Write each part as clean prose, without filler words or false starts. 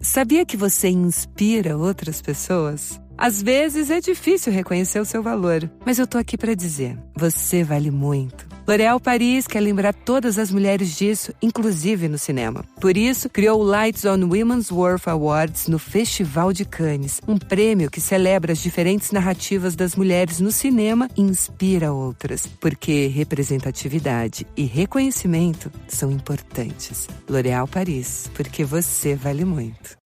Sabia que você inspira outras pessoas? Às vezes é difícil reconhecer o seu valor, mas eu tô aqui pra dizer, você vale muito. L'Oréal Paris quer lembrar todas as mulheres disso, inclusive no cinema. Por isso, criou o Lights on Women's Worth Awards no Festival de Cannes, um prêmio que celebra as diferentes narrativas das mulheres no cinema e inspira outras, porque representatividade e reconhecimento são importantes. L'Oréal Paris, porque você vale muito.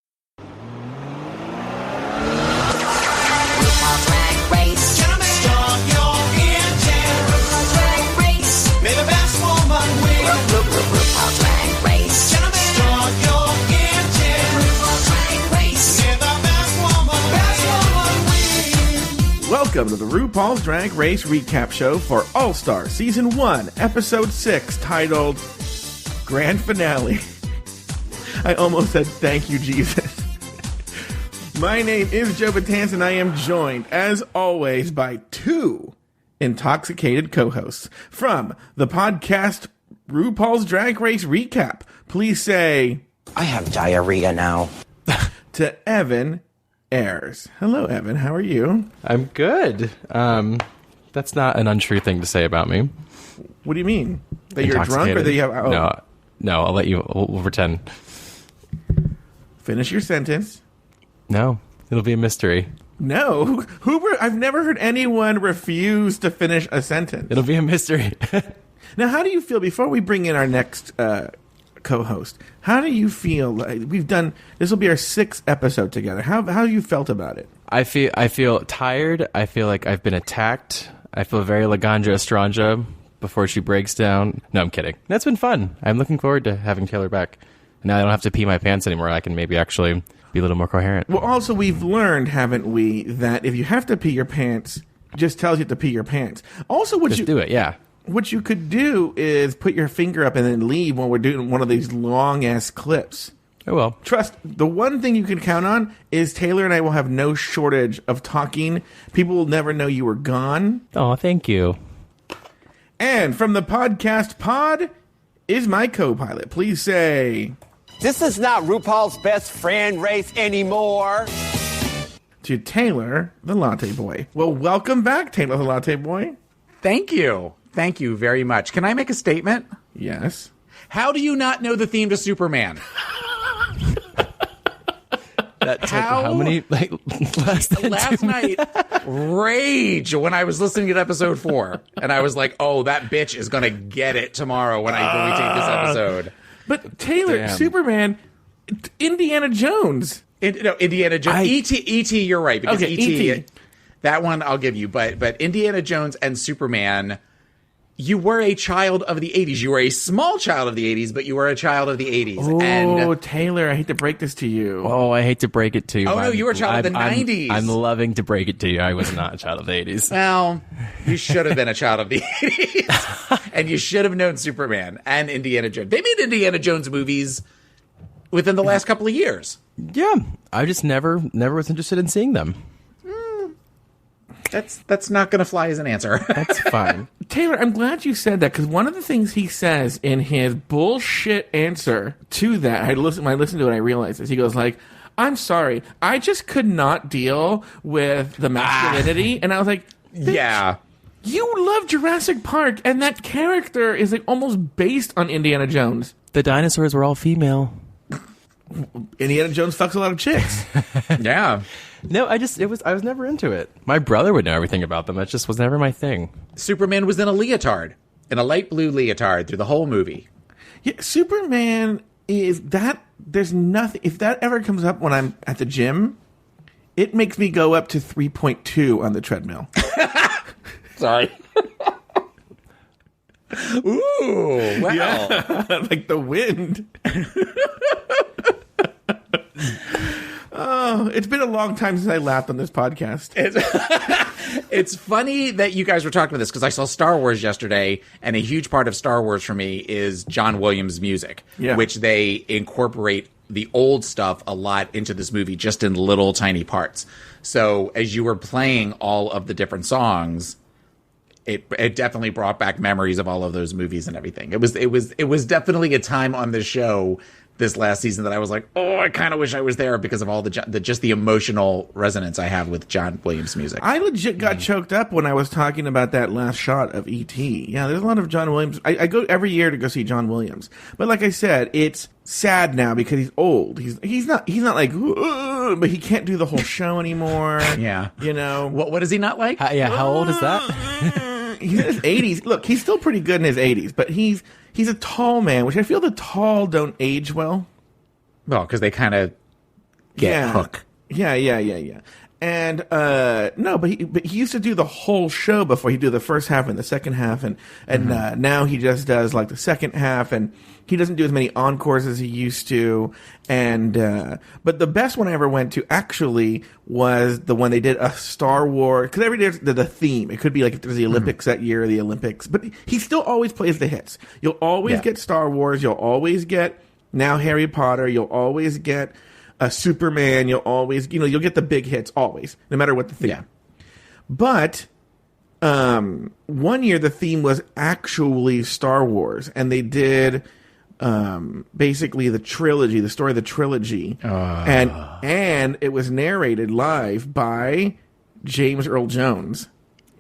Welcome to the RuPaul's Drag Race Recap Show for All-Star Season 1, Episode 6, titled Grand Finale. I almost said thank you, Jesus. My name is Joe Betance, and I am joined, as always, by two intoxicated co-hosts from the podcast RuPaul's Drag Race Recap. Please say, I have diarrhea now. to Evan Ayres. Hello, Evan. How are you? I'm good. That's not an untrue thing to say about me. What do you mean? That you're drunk or that you have... Oh. No, I'll let you... We'll pretend. Finish your sentence. No, it'll be a mystery. No? I've never heard anyone refuse to finish a sentence. It'll be a mystery. Now, how do you feel, before we bring in our next co-host, how do you feel? This will be our 6th episode together. How have you felt about it? I feel tired. I feel like I've been attacked. I feel very Laganja Estranja before she breaks down. No, I'm kidding. That's been fun. I'm looking forward to having Taylor back. Now I don't have to pee my pants anymore. I can maybe actually be a little more coherent. Well, also, we've learned, haven't we, that if you have to pee your pants, it just tells you to pee your pants. Also, do it, yeah. What you could do is put your finger up and then leave when we're doing one of these long-ass clips. Oh, well. Trust, the one thing you can count on is Taylor and I will have no shortage of talking. People will never know you were gone. Oh, thank you. And from the podcast pod is my co-pilot. Please say... This is not RuPaul's best friend race anymore. To Taylor, the Latte Boy. Well, welcome back, Taylor, the Latte Boy. Thank you. Thank you very much. Can I make a statement? Yes. How do you not know the theme to Superman? That took how many, last night, rage when I was listening to episode 4. And I was like, oh, that bitch is going to get it tomorrow when we take this episode. But Taylor, Superman, Indiana Jones. Indiana Jones. E.T., you're right. Because okay, E.T. That one I'll give you. But Indiana Jones and Superman, you were a child of the 80s. You were a small child of the 80s, but you were a child of the 80s. Oh, Taylor, I hate to break this to you. Oh, I hate to break it to you. Oh, no, you were a child of the 90s. I'm loving to break it to you. I was not a child of the 80s. Well, you should have been a child of the 80s. And you should have known Superman and Indiana Jones. They made Indiana Jones movies within the last couple of years. Yeah, I just never was interested in seeing them. That's not going to fly as an answer. That's fine. Taylor, I'm glad you said that, because one of the things he says in his bullshit answer to that, when I listened to it, I realized this. He goes like, I'm sorry, I just could not deal with the masculinity. And I was like, yeah. You love Jurassic Park, and that character is like almost based on Indiana Jones. The dinosaurs were all female. Indiana Jones fucks a lot of chicks. Yeah. No, I was never into it. My brother would know everything about them. That just was never my thing. Superman was in a leotard, in a light blue leotard through the whole movie. Yeah, Superman is that. There's nothing. If that ever comes up when I'm at the gym, it makes me go up to 3.2 on the treadmill. Sorry. Ooh, wow. Yeah, like the wind. Oh, it's been a long time since I laughed on this podcast. It's funny that you guys were talking about this, because I saw Star Wars yesterday, and a huge part of Star Wars for me is John Williams' music, which they incorporate the old stuff a lot into this movie, just in little tiny parts. So as you were playing all of the different songs, it definitely brought back memories of all of those movies and everything. It was definitely a time on the show this last season that I was like, oh, I kind of wish I was there because of all just the emotional resonance I have with John Williams music. I legit got choked up when I was talking about that last shot of E.T. Yeah, there's a lot of John Williams. I go every year to go see John Williams, but like I said, it's sad now because he's old. He's not like, but he can't do the whole show anymore. Yeah, you know what is he not like? How old is that? He's in his 80s. Look, he's still pretty good in his 80s, but he's a tall man, which I feel the tall don't age well. Well, because they kind of get hook. Yeah. And no, but he used to do the whole show before. He'd do the first half and the second half, and now he just does like the second half, and he doesn't do as many encores as he used to. And but the best one I ever went to actually was the one they did a Star Wars, because every day there's the theme. It could be like if there's the Olympics that year or the Olympics, but he still always plays the hits. You'll always get Star Wars. You'll always get now Harry Potter. You'll always get Superman. You'll always, you'll get the big hits always, no matter what the theme. Yeah. But one year the theme was actually Star Wars, and they did basically the trilogy, the story of the trilogy, and it was narrated live by James Earl Jones.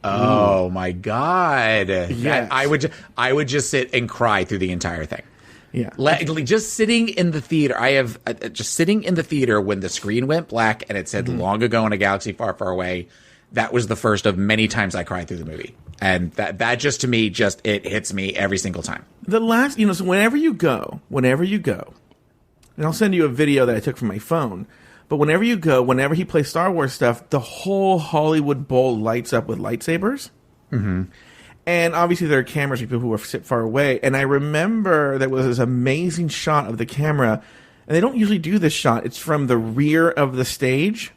Oh my God! Yes. I would just sit and cry through the entire thing. Yeah, just sitting in the theater. I have just sitting in the theater when the screen went black and it said "Long ago in a galaxy far, far away." That was the first of many times I cried through the movie, and that just to me it hits me every single time. The last, so whenever you go, and I'll send you a video that I took from my phone. But whenever you go, whenever he plays Star Wars stuff, the whole Hollywood Bowl lights up with lightsabers. Mm-hmm. And obviously there are cameras for people who are sit far away. And I remember there was this amazing shot of the camera. And they don't usually do this shot. It's from the rear of the stage.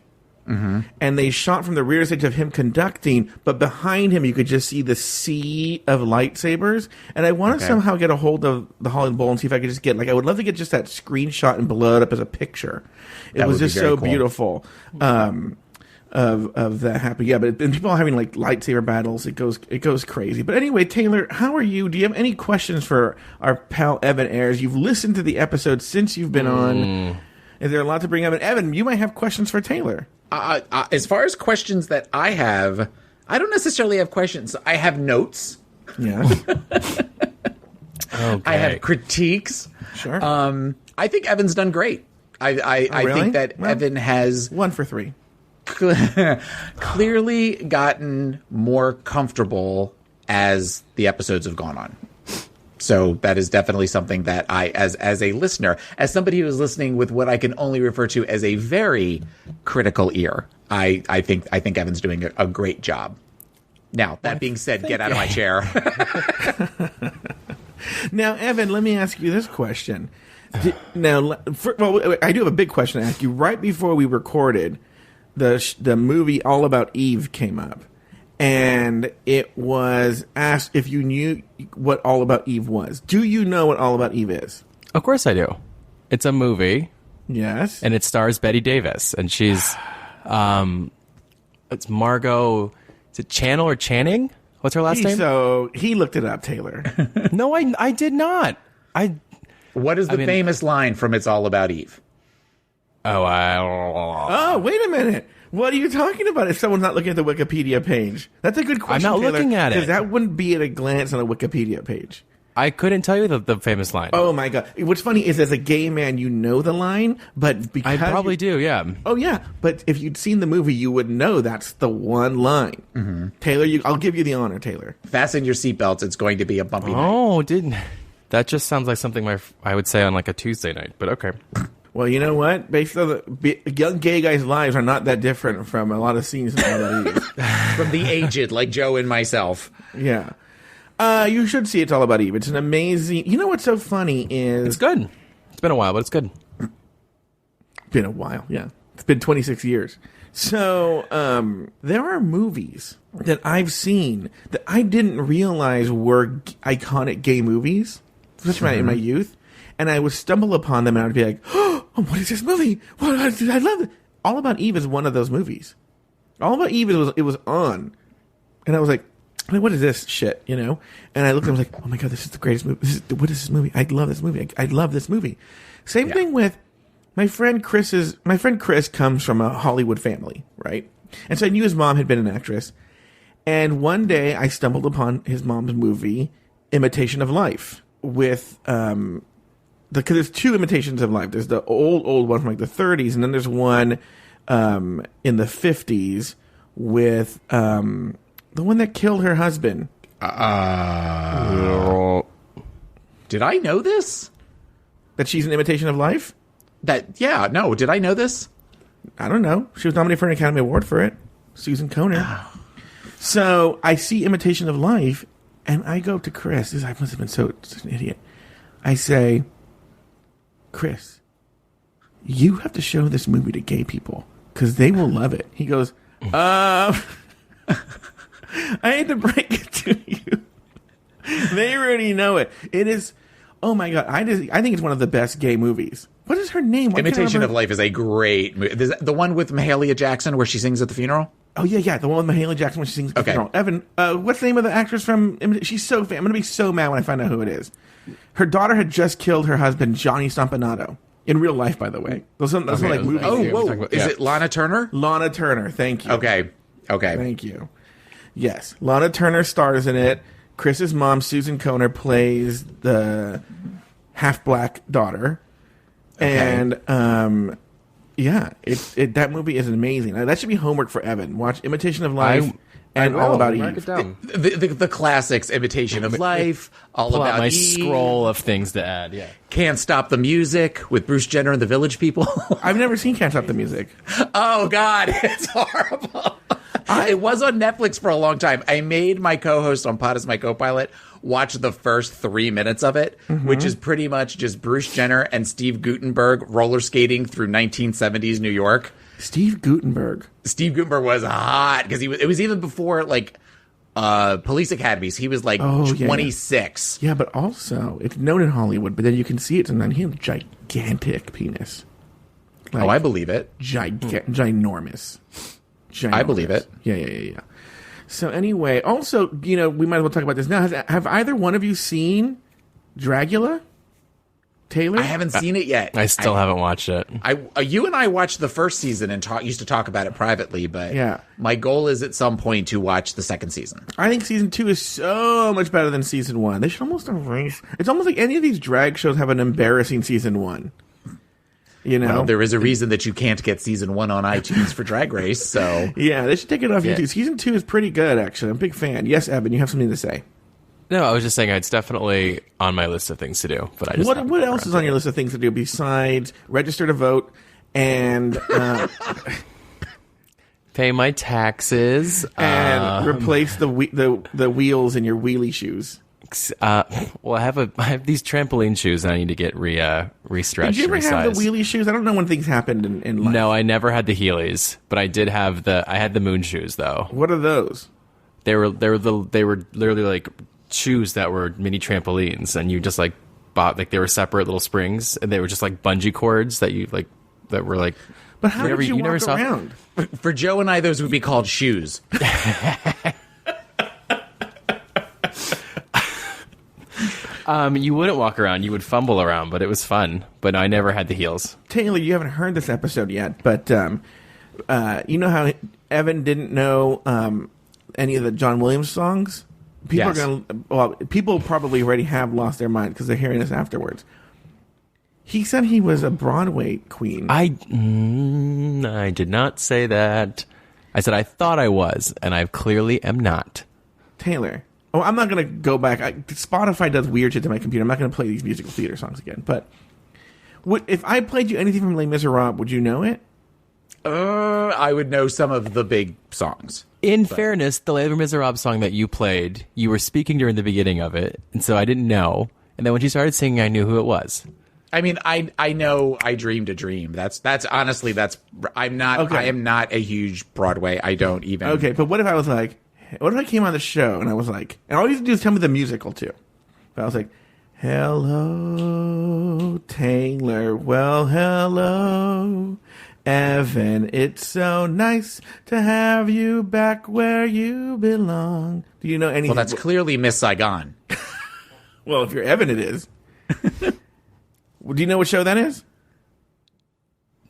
Mm-hmm. And they shot from the rear stage of him conducting. But behind him, you could just see the sea of lightsabers. And I want to somehow get a hold of the Hollywood Bowl and see if I could just get, I would love to get just that screenshot and blow it up as a picture. It was just so cool. Beautiful. Of that happening. Yeah, but people are having lightsaber battles. It goes crazy. But anyway, Taylor, how are you? Do you have any questions for our pal Evan Ayres? You've listened to the episode since you've been on. Is there a lot to bring up? And Evan, you might have questions for Taylor. As far as questions that I have, I don't necessarily have questions. I have notes. Yeah. Okay. I have critiques. Sure. I think Evan's done great. I really? think that Evan has 1 for 3. Clearly gotten more comfortable as the episodes have gone on. So that is definitely something that I, as a listener, as somebody who is listening with what I can only refer to as a very critical ear, I think Evan's doing a great job. Now, that being said, get out of my chair. Now, Evan, let me ask you this question. I do have a big question to ask you. Right before we recorded, the movie All About Eve came up, and it was asked if you knew what All About Eve was. Do you know what All About Eve is? Of course I do. It's a movie. Yes. And it stars Bette Davis, and she's it's Margot. Is it Channel or Channing? What's her last name? So he looked it up, Taylor. No, I did not. What is the famous line from It's All About Eve? Oh, wait a minute. What are you talking about if someone's not looking at the Wikipedia page? That's a good question, I'm not Taylor, looking at it. Because that wouldn't be at a glance on a Wikipedia page. I couldn't tell you the famous line. Oh, my God. What's funny is as a gay man, you know the line, but because... I probably do, yeah. Oh, yeah. But if you'd seen the movie, you would know that's the one line. Mm-hmm. Taylor, I'll give you the honor, Taylor. Fasten your seatbelts. It's going to be a bumpy night. Oh, that just sounds like something I would say on a Tuesday night, but okay. Well, you know what? Based on young gay guys' lives are not that different from a lot of scenes in All About Eve. From the aged, like Joe and myself. Yeah. You should see It's All About Eve. It's an amazing... You know what's so funny is... It's good. It's been a while, but it's good. Been a while, yeah. It's been 26 years. So, there are movies that I've seen that I didn't realize were iconic gay movies, especially in my youth. And I would stumble upon them and I would be like, oh, what is this movie? I love it. All About Eve is one of those movies. All About Eve, it was on. And I was like, I'm like, what is this shit, you know? And I looked and I was like, oh my God, this is the greatest movie. What is this movie? I love this movie. I love this movie. Same thing with my friend Chris comes from a Hollywood family, right? And so I knew his mom had been an actress. And one day I stumbled upon his mom's movie, Imitation of Life, with, because there's two Imitations of Life. There's the old one from like the 30s, and then there's one in the 50s with the one that killed her husband. Did I know this? That she's an Imitation of Life? Did I know this? I don't know. She was nominated for an Academy Award for it. Susan Conner. So I see Imitation of Life, and I go up to Chris. I must have been such an idiot. I say, Chris, you have to show this movie to gay people because they will love it. He goes, I hate to break it to you. They already know it. It is, oh my God, I think it's one of the best gay movies. What is her name? Imitation of Life is a great movie. The one with Mahalia Jackson where she sings at the funeral? Oh, yeah. The one with Mahalia Jackson when she sings at the funeral. Evan, what's the name of the actress from... She's so... I'm going to be so mad when I find out who it is. Her daughter had just killed her husband, Johnny Stompanato. In real life, by the way. Those are like movies. Oh, whoa. Is it Lana Turner? Lana Turner. Thank you. Okay. Thank you. Yes. Lana Turner stars in it. Chris's mom, Susan Conner, plays the half-black daughter. Okay. And, that movie is amazing. That should be homework for Evan. Watch Imitation of Life and All About Eve. The classics, Imitation of Life, All Pull About out my Eve. scroll of things to add, yeah. Can't Stop the Music with Bruce Jenner and the Village People. I've never seen Can't Stop the Music. Oh, God, it's horrible. It was on Netflix for a long time. I made my co-host on Pod as my co-pilot watch the first 3 minutes of it, which is pretty much just Bruce Jenner and Steve Guttenberg roller skating through 1970s New York. Steve Guttenberg was hot because it was even before like police academies. He was like 26. Yeah, but also it's known in Hollywood, but then you can see it sometimes. He has a gigantic penis. Like, I believe it. Ginormous. I believe it. Yeah. So anyway, also, we might as well talk about this now. Have either one of you seen Dragula? Taylor? I haven't seen it yet. I still haven't watched it. You and I watched the first season and used to talk about it privately, but my goal is at some point to watch the second season. I think season 2 is so much better than season 1. They should almost erase. It's almost like any of these drag shows have an embarrassing season 1. Well, there is a reason that you can't get season 1 on iTunes for Drag Race, so... Yeah, they should take it off YouTube. Season 2 is pretty good, actually. I'm a big fan. Yes, Evan, you have something to say. No, I was just saying it's definitely on my list of things to do. But I just what else is on your list of things to do besides register to vote and... pay my taxes. And replace the wheels in your wheelie shoes. Well, I have these trampoline shoes that I need to get restretched. Did you ever resized. have the wheelie shoes? I don't know when things happened in life. No, I never had the Heelys, but I did have I had the moon shoes though. What are those? They were literally like shoes that were mini trampolines, and you just like bought they were separate little springs, and they were just like bungee cords that you like that were like. But how did you walk around? For Joe and I, those would be called shoes. You wouldn't walk around. You would fumble around, but it was fun. But I never had the heels. Taylor, you haven't heard this episode yet, but you know how Evan didn't know any of the John Williams songs? People probably already have lost their mind because they're hearing this afterwards. He said he was a Broadway queen. I did not say that. I said I thought I was, and I clearly am not. Taylor. Oh, I'm not going to go back. Spotify does weird shit to my computer. I'm not going to play these musical theater songs again. But if I played you anything from Les Miserables, would you know it? I would know some of the big songs. In fairness, the Les Miserables song that you played, you were speaking during the beginning of it, and so I didn't know. And then when she started singing, I knew who it was. I mean, I know I Dreamed a Dream. That's honestly, I'm not, okay. I am not a huge Broadway. I don't even. Okay, but what if I was like, what if I came on the show and I was like, and all you have to do is tell me the musical too. But I was like, hello, Taylor, well, hello, Evan, it's so nice to have you back where you belong. Do you know anything? Well, that's clearly Miss Saigon. Well, if you're Evan, it is. Do you know what show that is?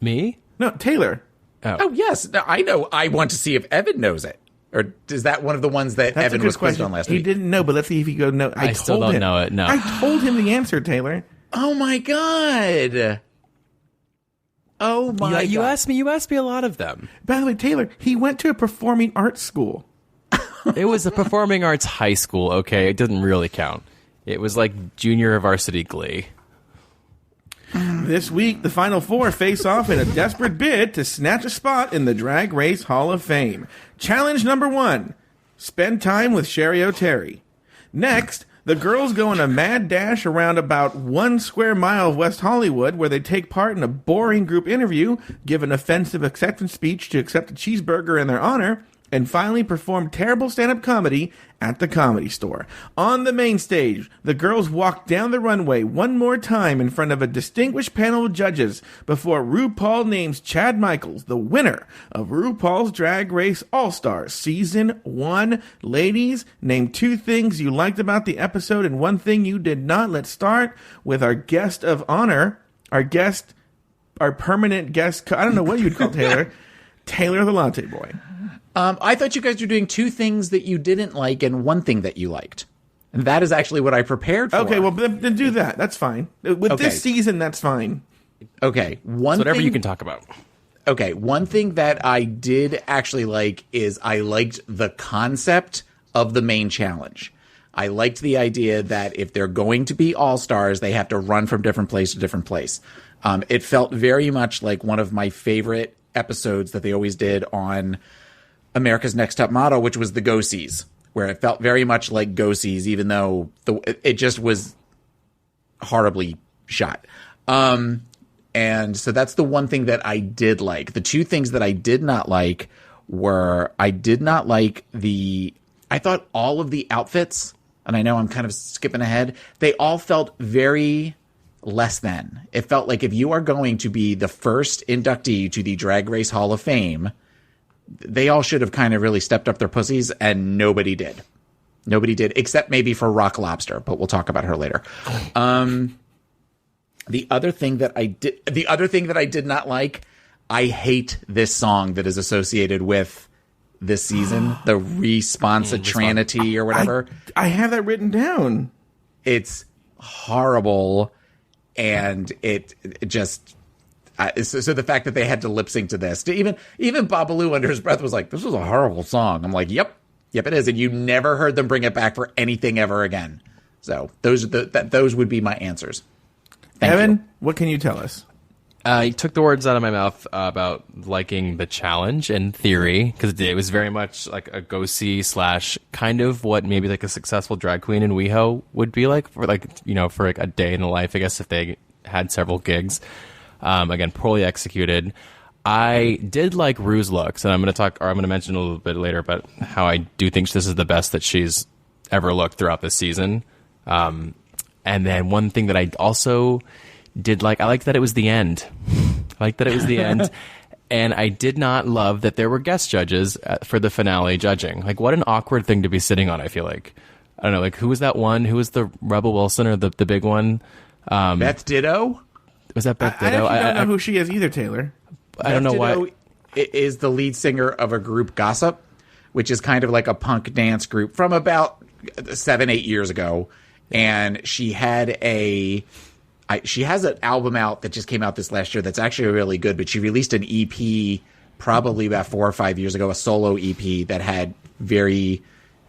Me? No, Taylor. Oh yes. No, I know. I want to see if Evan knows it. Or is that one of the ones that Evan was quizzed on last week? He didn't know, but let's see if he go no. I still don't know it, no. I told him the answer, Taylor. Oh my God. Oh my God. You asked me a lot of them. By the way, Taylor, he went to a performing arts school. It was a performing arts high school, okay? It didn't really count. It was like junior varsity glee. This week, the Final Four face off in a desperate bid to snatch a spot in the Drag Race Hall of Fame. Challenge number 1, spend time with Sherry O'Terry. Next, the girls go on a mad dash around about 1 square mile of West Hollywood, where they take part in a boring group interview, give an offensive acceptance speech to accept a cheeseburger in their honor, and finally perform terrible stand-up comedy at the Comedy Store. On the main stage, the girls walk down the runway one more time in front of a distinguished panel of judges before RuPaul names Chad Michaels the winner of RuPaul's Drag Race All-Stars Season 1. Ladies, name 2 things you liked about the episode and 1 thing you did not. Let's start with our guest of honor, our permanent guest, I don't know what you'd call Taylor, Taylor the Latte Boy. I thought you guys were doing 2 things that you didn't like and 1 thing that you liked. And that is actually what I prepared for. Okay, well, then do that. That's fine. With this season, that's fine. Okay. Whatever you can talk about. Okay, 1 thing that I did actually like is I liked the concept of the main challenge. I liked the idea that if they're going to be all-stars, they have to run from different place to different place. It felt very much like one of my favorite episodes that they always did on America's Next Top Model, which was the Go-Sees, where it felt very much like Go-Sees, even though it just was horribly shot. And so that's the 1 thing that I did like. The 2 things that I did not like were, I thought all of the outfits, and I know I'm kind of skipping ahead, they all felt very less than. It felt like if you are going to be the first inductee to the Drag Race Hall of Fame, they all should have kind of really stepped up their pussies, and nobody did. Nobody did, except maybe for Rock Lobster, but we'll talk about her later. The other thing that I did not like, I hate this song that is associated with this season, the Responsitranity or whatever. I have that written down. It's horrible, and it just. So the fact that they had to lip sync to this, even Babalu under his breath was like, "This was a horrible song." I'm like, "Yep, it is," and you never heard them bring it back for anything ever again. So those would be my answers. Evan, what can you tell us? You took the words out of my mouth about liking the challenge in theory, because it was very much like a go-see / kind of what maybe like a successful drag queen in WeHo would be like for a day in the life, I guess, if they had several gigs. Again, poorly executed. I did like Rue's looks, and I'm going to mention a little bit later about how I do think this is the best that she's ever looked throughout this season. And then 1 thing that I also did like, I liked that it was the end. And I did not love that there were guest judges for the finale judging. Like, what an awkward thing to be sitting on, I feel like. I don't know, like, who was that one? Who was the Rebel Wilson or the big one? Beth Ditto? Was that Beth Ditto? I don't know who she is either, Taylor. I don't know why. Is the lead singer of a group, Gossip, which is kind of like a punk dance group from about 7-8 years ago. And she has an album out that just came out this last year that's actually really good, but she released an EP probably about 4 or 5 years ago, a solo EP that had very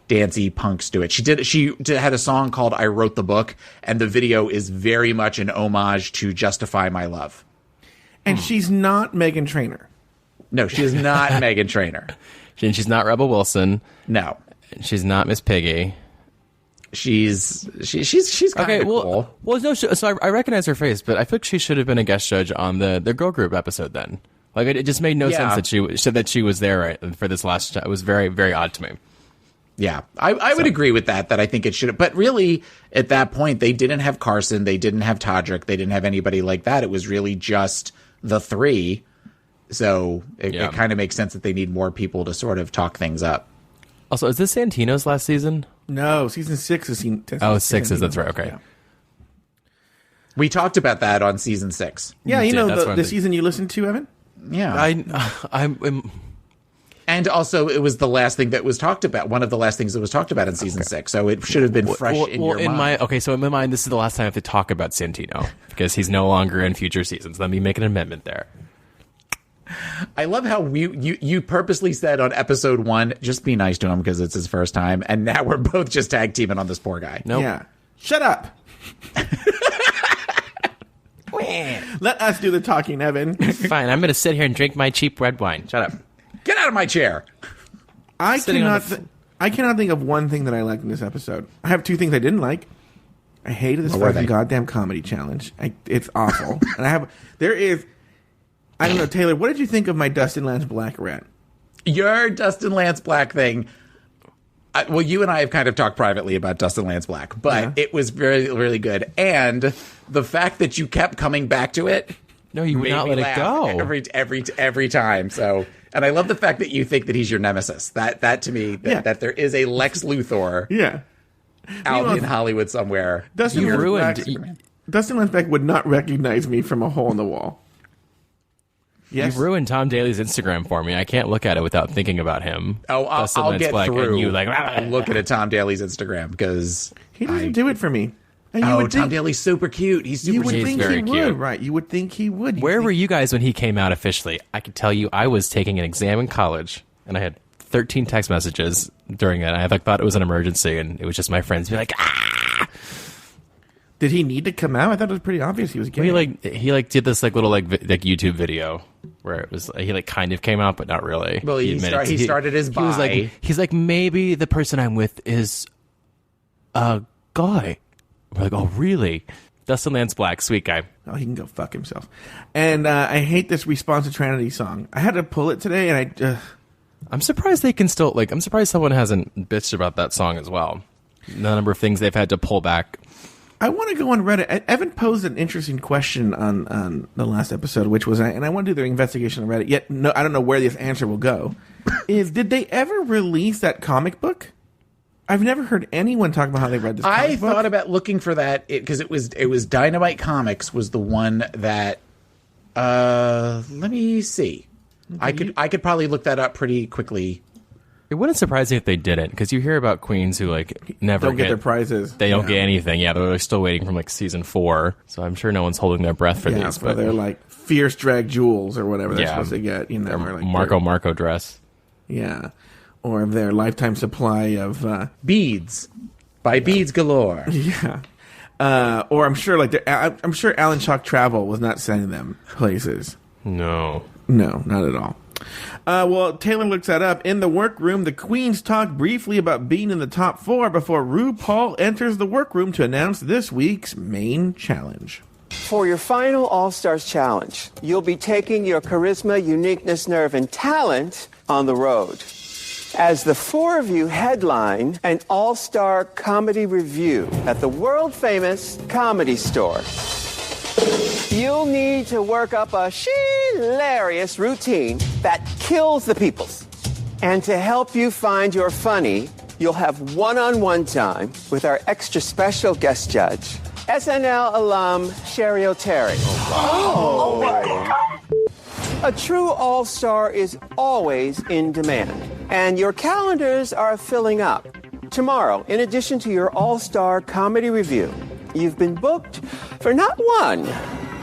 dancey punks to it. She had a song called I Wrote the Book, and the video is very much an homage to Justify My Love. And she's not Meghan Trainor. No, she is not Meghan Trainor. She's not Rebel Wilson. No. She's not Miss Piggy. She's kind of cool. Well, no. So I recognize her face, but I feel like she should have been a guest judge on the girl group episode. Then, like, it just made no sense that she was there right for this last. It was very, very odd to me. Yeah, I would agree with that. That I think it should have. But really, at that point, they didn't have Carson, they didn't have Todrick, they didn't have anybody like that. It was really just the 3. So it kind of makes sense that they need more people to sort of talk things up. Also, is this Santino's last season? No, season 6 is... Six is, that's right, okay. Yeah. We talked about that on season 6. Yeah, you know the season you listened to, Evan? Yeah. I'm And also, it was the last thing that was talked about. One of the last things that was talked about in season 6. So it should have been fresh in your mind. So in my mind, this is the last time I have to talk about Santino because he's no longer in future seasons. Let me make an amendment there. I love how you purposely said on episode 1, just be nice to him because it's his first time. And now we're both just tag teaming on this poor guy. Nope. Yeah. Shut up. Let us do the talking, Evan. Fine, I'm going to sit here and drink my cheap red wine. Shut up. Get out of my chair. I cannot think of one thing that I liked in this episode. I have 2 things I didn't like. I hated this fucking goddamn comedy challenge. It's awful. And I don't know, Taylor, what did you think of my Dustin Lance Black rant? Your Dustin Lance Black thing. Well, you and I have kind of talked privately about Dustin Lance Black, but it was really, really good. And the fact that you kept coming back to it. No, you would not let it go. Every time. So, and I love the fact that you think that he's your nemesis. That to me, that there is a Lex Luthor out in Hollywood somewhere. Dustin Lance Black would not recognize me from a hole in the wall. Yes. You ruined Tom Daly's Instagram for me. I can't look at it without thinking about him. Oh, I'll get through. And you looking at Tom Daly's Instagram because he doesn't do it for me. And Tom Daly's super cute. He's super cute. He's very cute. Right? You would think he would. Where were you guys when he came out officially? I can tell you, I was taking an exam in college, and I had 13 text messages during it. I thought it was an emergency, and it was just my friends be like, ah. Did he need to come out? I thought it was pretty obvious he was gay. Well, he did this little YouTube video where it was he kind of came out but not really. Well, he started his bi. He's like maybe the person I'm with is a guy. We're like, oh really? Dustin Lance Black, sweet guy. Oh, he can go fuck himself. And I hate this Response to Trinity song. I had to pull it today, and I'm surprised they can still I'm surprised someone hasn't bitched about that song as well. The number of things they've had to pull back. I want to go on Reddit. Evan posed an interesting question on the last episode, which was, and I want to do the investigation on Reddit. Yet, no, I don't know where this answer will go. Did they ever release that comic book? I've never heard anyone talk about how they read this comic book. I thought about looking for that because it was Dynamite Comics was the one that. Let me see. I could probably look that up pretty quickly. It wouldn't surprise me if they didn't, because you hear about queens who never don't get their prizes. They don't get anything. Yeah, they're still waiting from season 4. So I'm sure no one's holding their breath for these. But they're fierce drag jewels or whatever they're supposed to get. You know, Marco dress. Yeah, or their lifetime supply of beads by Beads Galore. Yeah, or I'm sure I'm sure Alan Chalk Travel was not sending them places. No, not at all. Well, Taylor looks that up. In the workroom, the queens talk briefly about being in the top 4 before RuPaul enters the workroom to announce this week's main challenge. For your final All-Stars challenge, you'll be taking your charisma, uniqueness, nerve, and talent on the road. As the 4 of you headline an All-Star comedy review at the world-famous Comedy Store, you'll need to work up a hilarious routine that kills the peoples. And to help you find your funny, you'll have one-on-one time with our extra special guest judge, SNL alum Sherry O'Terry. Oh my God. A true all-star is always in demand, and your calendars are filling up. Tomorrow, in addition to your all-star comedy review, you've been booked for not 1,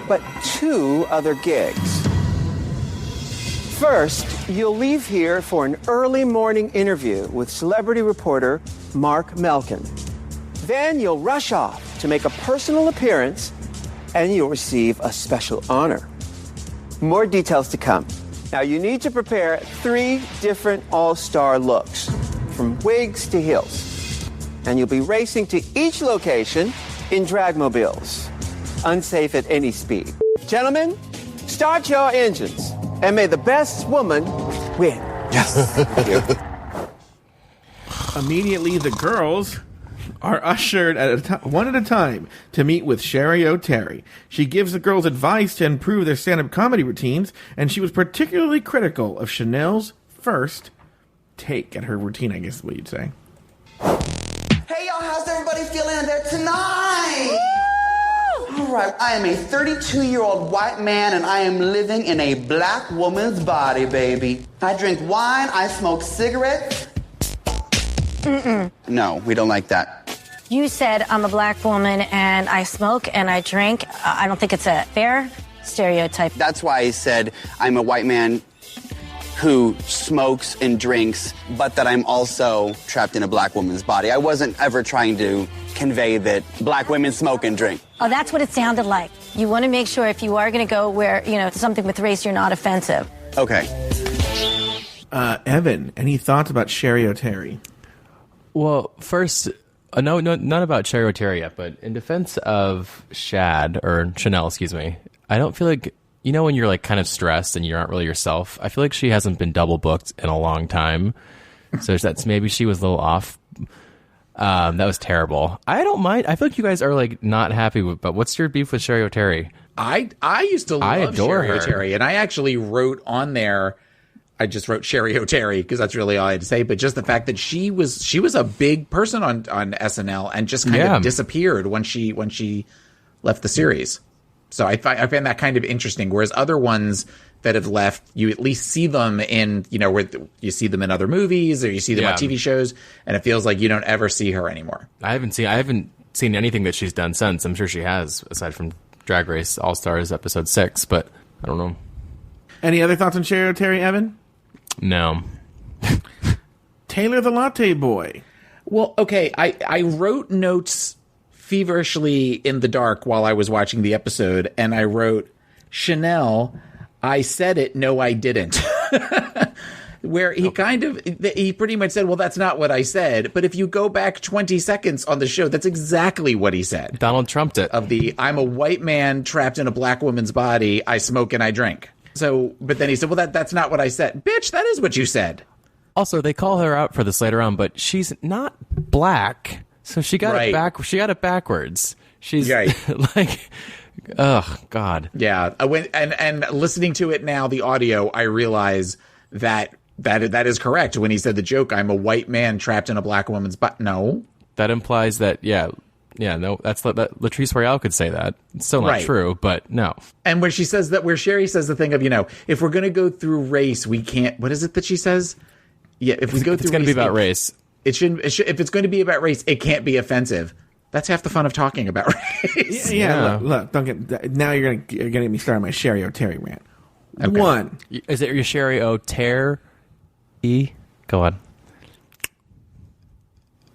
but 2 other gigs. First, you'll leave here for an early morning interview with celebrity reporter Mark Melkin. Then you'll rush off to make a personal appearance, and you'll receive a special honor. More details to come. Now, you need to prepare 3 different all-star looks, from wigs to heels. And you'll be racing to each location in dragmobiles, unsafe at any speed. Gentlemen, start your engines, and may the best woman win. Yes. Thank you. Immediately, the girls are ushered one at a time to meet with Sherry O'Terry. She gives the girls advice to improve their stand-up comedy routines, and she was particularly critical of Chanel's first take at her routine, I guess is what you'd say. Hey, y'all, how's everybody feeling there tonight? All right, I am a 32-year-old white man, and I am living in a black woman's body, baby. I drink wine, I smoke cigarettes. No, we don't like that. You said I'm a black woman and I smoke and I drink. I don't think it's a fair stereotype. That's why I said I'm a white man who smokes and drinks, but that I'm also trapped in a black woman's body. I wasn't ever trying to convey that black women smoke and drink. Oh, that's what it sounded like. You want to make sure if you are going to go where, something with race, you're not offensive. Okay. Evan, any thoughts about Sherry O'Terry? Well, first, no, not about Sherry O'Terry yet, but in defense of Chanel, excuse me, I don't feel like, when you're like kind of stressed and you aren't really yourself, I feel like she hasn't been double booked in a long time. So that's maybe she was a little off. That was terrible. I don't mind. I feel like you guys are like not happy with, but what's your beef with Sherry O'Terry? I used to love Sherry O'Terry, and I actually wrote on there, I just wrote Sherry O'Terry because that's really all I had to say. But just the fact that she was a big person on SNL and just kind of disappeared when she left the series. So I find that kind of interesting. Whereas other ones that have left, you at least see them in, where you see them in other movies or you see them on TV shows, and it feels like you don't ever see her anymore. I haven't seen anything that she's done since. I'm sure she has, aside from Drag Race All Stars episode 6, but I don't know. Any other thoughts on Sherry O'Terry, Evan? No. Taylor the Latte Boy. Well, okay, I wrote notes feverishly in the dark while I was watching the episode, and I wrote, Chanel, I said it, no, I didn't. Where he he pretty much said, well, that's not what I said. But if you go back 20 seconds on the show, that's exactly what he said. Donald Trumped it. I'm a white man trapped in a black woman's body. I smoke and I drink. So, but then he said, well, that's not what I said. Bitch, that is what you said. Also, they call her out for this later on, but she's not black. So she got it back. She got it backwards. She's like, oh God. Yeah. And listening to it now, the audio, I realize that is correct. When he said the joke, I'm a white man trapped in a black woman's butt. No. That implies that, no, that Latrice Royale could say that. It's still not true, but no. And when she says that, where Sherry says the thing of, if we're going to go through race, we can't, what is it that she says? Yeah, if we go through it's going to be about race. It shouldn't. If it's going to be about race, it can't be offensive. That's half the fun of talking about race. Yeah. Look, don't get. Now you're gonna get me started on my Sherry O'Terry rant. Okay. One, is it your Sherry O'Terry? Go on.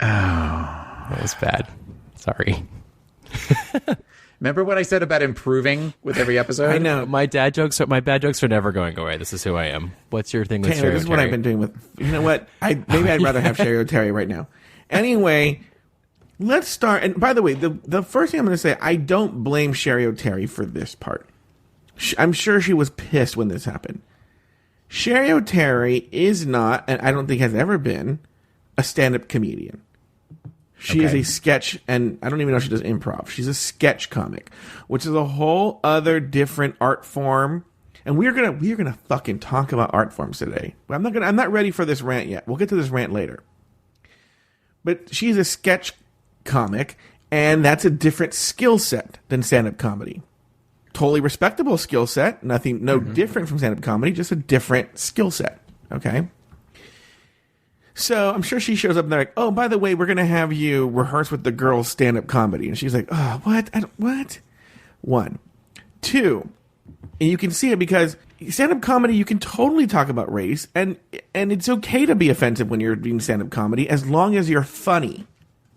Oh, that was bad. Sorry. Remember what I said about improving with every episode? I know. My bad jokes are never going away. This is who I am. What's your thing with Sherry O'Terry? This is what I've been doing with... You know what? Maybe I'd rather have Sherry O'Terry right now. Anyway, let's start... And by the way, the first thing I'm going to say, I don't blame Sherry O'Terry for this part. I'm sure she was pissed when this happened. Sherry O'Terry is not, and I don't think has ever been, a stand-up comedian. She is a sketch, and I don't even know if she does improv. She's a sketch comic, which is a whole other different art form. And we're gonna fucking talk about art forms today. But I'm not ready for this rant yet. We'll get to this rant later. But she's a sketch comic, and that's a different skill set than stand-up comedy. Totally respectable skill set. No different from stand-up comedy, just a different skill set. Okay? So I'm sure she shows up and they're like, oh, by the way, we're going to have you rehearse with the girls stand-up comedy. And she's like, oh, what? What? 1. 2, and you can see it because stand-up comedy, you can totally talk about race, and it's okay to be offensive when you're doing stand-up comedy as long as you're funny.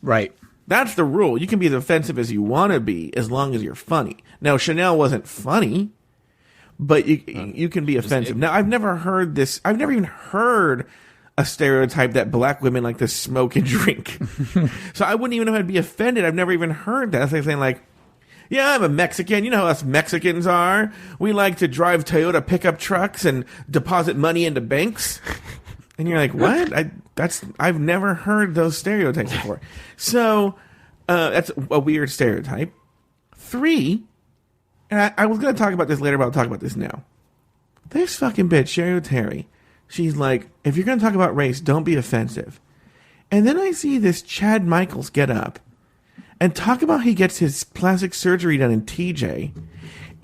Right. That's the rule. You can be as offensive as you want to be as long as you're funny. Now, Chanel wasn't funny, but you can be offensive. Now, I've never heard this. I've never even heard a stereotype that black women like to smoke and drink. So I wouldn't even know how to be offended. I've never even heard that. It's like saying like, yeah, I'm a Mexican. You know how us Mexicans are. We like to drive Toyota pickup trucks and deposit money into banks. And you're like, what? I've never heard those stereotypes before. So that's a weird stereotype. 3, and I was going to talk about this later, but I'll talk about this now. This fucking bitch, Sherry O'Terry, she's like, if you're going to talk about race, don't be offensive. And then I see this Chad Michaels get up and talk about he gets his plastic surgery done in TJ.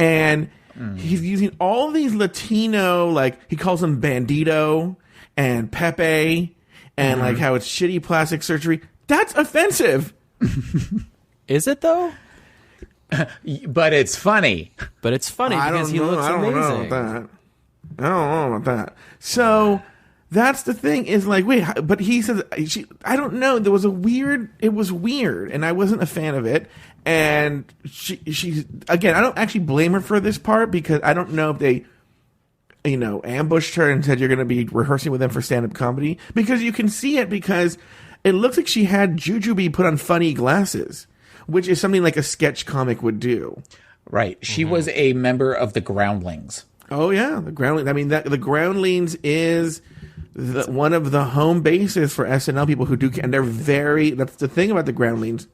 And he's using all these Latino, like, he calls them Bandito and Pepe, and like how it's shitty plastic surgery. That's offensive. Is it though? But it's funny. Because he looks amazing. I don't know about that. So that's the thing is like, wait, but he says, I don't know. It was weird, and I wasn't a fan of it. And she's again, I don't actually blame her for this part because I don't know if they, ambushed her and said you're going to be rehearsing with them for stand-up comedy, because you can see it because it looks like she had Jujubee put on funny glasses, which is something like a sketch comic would do. Right. She was a member of the Groundlings. Oh yeah, the Groundlings. I mean, the Groundlings is one of the home bases for SNL people who do, and they're very. That's the thing about the Groundlings.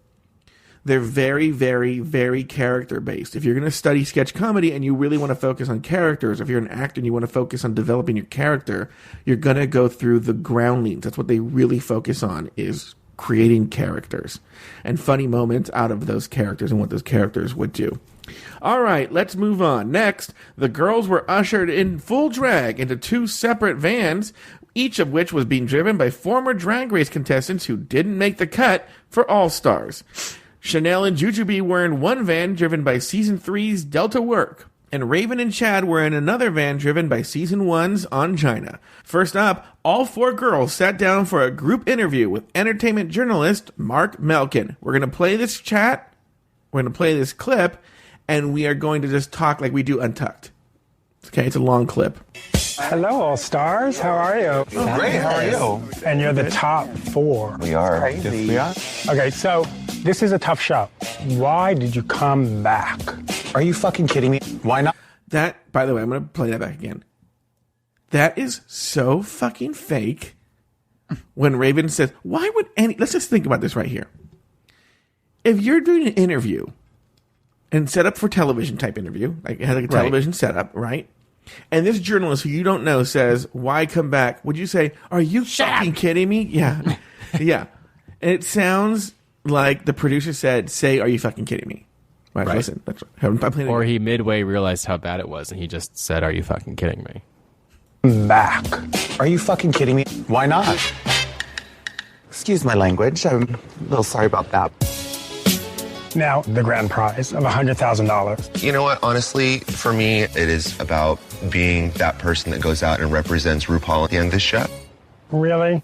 They're very, very, very character based. If you're going to study sketch comedy and you really want to focus on characters, if you're an actor and you want to focus on developing your character, you're going to go through the Groundlings. That's what they really focus on, is creating characters and funny moments out of those characters and what those characters would do. All right, let's move on. Next, the girls were ushered in full drag into 2 separate vans, each of which was being driven by former Drag Race contestants who didn't make the cut for All Stars. Chanel and Jujubee were in one van driven by Season 3's Delta Work, and Raven and Chad were in another van driven by Season 1's Ongina. First up, all 4 girls sat down for a group interview with entertainment journalist Mark Melkin. We're going to play this chat, we're going to play this clip, and we are going to just talk like we do Untucked. Okay, it's a long clip. Hello, All Stars. How are you? Oh, great. How are you? And you're the top 4. We are. Crazy. Yes, we are. Okay, so this is a tough show. Why did you come back? Are you fucking kidding me? Why not? That, by the way, I'm going to play that back again. That is so fucking fake. When Raven says, why would let's just think about this right here. If you're doing an interview and set up for television type interview, like it has like a television setup, right? And this journalist who you don't know says, why come back? Would you say, are you fucking kidding me? Yeah. Yeah. And it sounds like the producer said, say, are you fucking kidding me? Right. Listen. Or he midway realized how bad it was and he just said, are you fucking kidding me? Back. Are you fucking kidding me? Why not? Excuse my language. I'm a little sorry about that. Now, the grand prize of $100,000. You know what? Honestly, for me, it is about being that person that goes out and represents RuPaul at the end of this show. Really?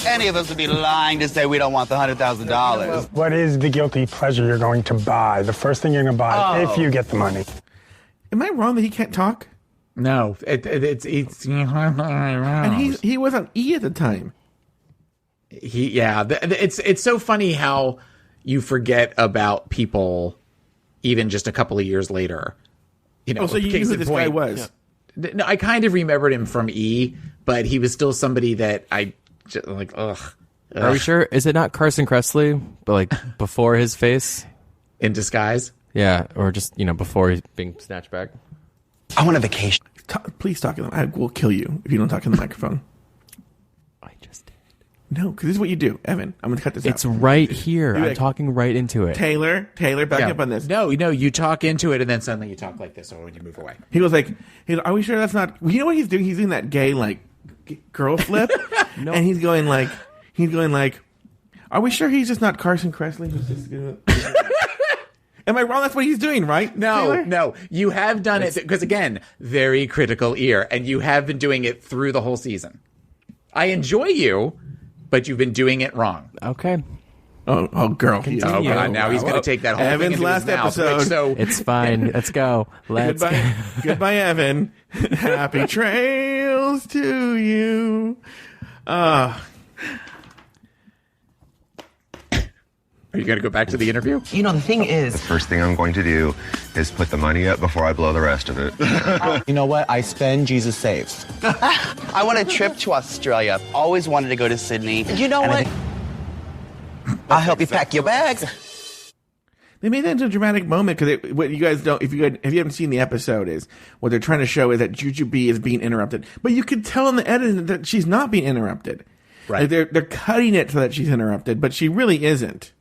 Any of us would be lying to say we don't want the $100,000. What is the guilty pleasure you're going to buy? The first thing you're going to buy if you get the money. Am I wrong that he can't talk? No, it's and he was on E at the time. It's so funny how you forget about people even just a couple of years later. So you knew who this guy was. Yeah. No, I kind of remembered him from E, but he was still somebody that I just, like, ugh. Are we sure? Is it not Carson Kressley, but like before his face? In disguise? Yeah, or just, before he's being snatched back. I want a vacation. Please talk to them. I will kill you if you don't talk in the microphone. I just did. No, because this is what you do. Evan, I'm going to cut this out. It's right here. I'm talking right into it. Taylor, back up on this. No, you talk into it and then suddenly you talk like this or when you move away. He was like, are we sure that's not... You know what he's doing? He's doing that gay, like, girl flip. No. And he's going like, are we sure he's just not Carson Kressley? Who's just gonna... Am I wrong? That's what he's doing, right? No. You have done it because, again, very critical ear, and you have been doing it through the whole season. I enjoy you, but you've been doing it wrong. Okay. Oh, girl. Oh, God. Now he's going to take that whole Evan's thing into last his mouth, episode. so it's fine. Let's go. Goodbye, Evan. Happy trails to you. Are you going to go back to the interview? You know, the thing is... First thing I'm going to do is put the money up before I blow the rest of it. You know what? I spend, Jesus saves. I want a trip to Australia. Always wanted to go to Sydney. You know what? I'll help you pack your bags. They made that into a dramatic moment because what you guys don't, if you haven't seen the episode, is what they're trying to show is that Jujubee is being interrupted, but you could tell in the editing that she's not being interrupted. Right? Like they're cutting it so that she's interrupted, but she really isn't.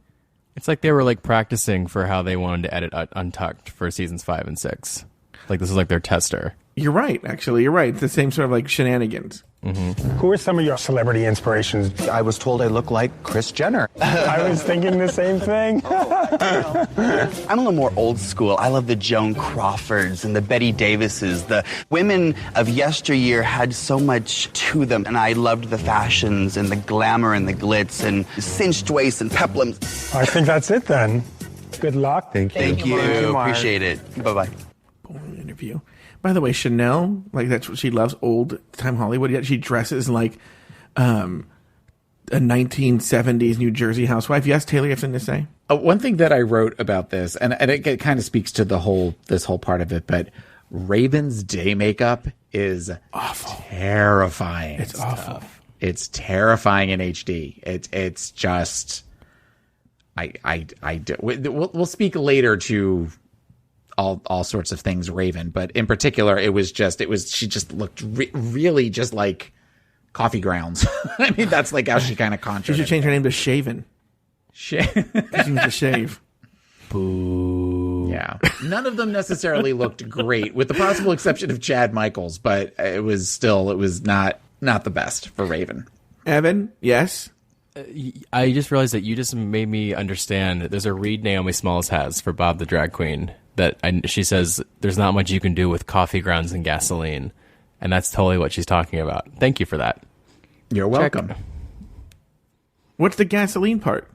It's like they were like practicing for how they wanted to edit Untucked for seasons 5 and 6. Like this is like their tester. You're right. Actually, you're right. It's the same sort of like shenanigans. Mm-hmm. Who are some of your celebrity inspirations? I was told I look like Kris Jenner. I was thinking the same thing. I'm a little more old school. I love the Joan Crawfords and the Betty Davises. The women of yesteryear had so much to them, and I loved the fashions and the glamour and the glitz and cinched waists and peplums. I think that's it then. Good luck. Thank you. Appreciate it. Bye-bye. Boring interview. By the way, Chanel, like that's what she loves, old time Hollywood. Yet she dresses like a 1970s New Jersey housewife. Yes, Taylor, you have something to say? One thing that I wrote about this, and it kind of speaks to this whole part of it, but Raven's day makeup is awful, terrifying. It's awful. It's terrifying in HD. It's just we'll speak later to all sorts of things Raven, but in particular she just looked really just like coffee grounds. I mean, that's like how she kind of conjured. She should change her name to Shaven. She needs to shave. Boo. Yeah. None of them necessarily looked great, with the possible exception of Chad Michaels, but it was not the best for Raven. Evan, yes? I just realized that you just made me understand that there's a read Naomi Smalls has for Bob the Drag Queen that she says there's not much you can do with coffee grounds and gasoline. And that's totally what she's talking about. Thank you for that. You're welcome. What's the gasoline part?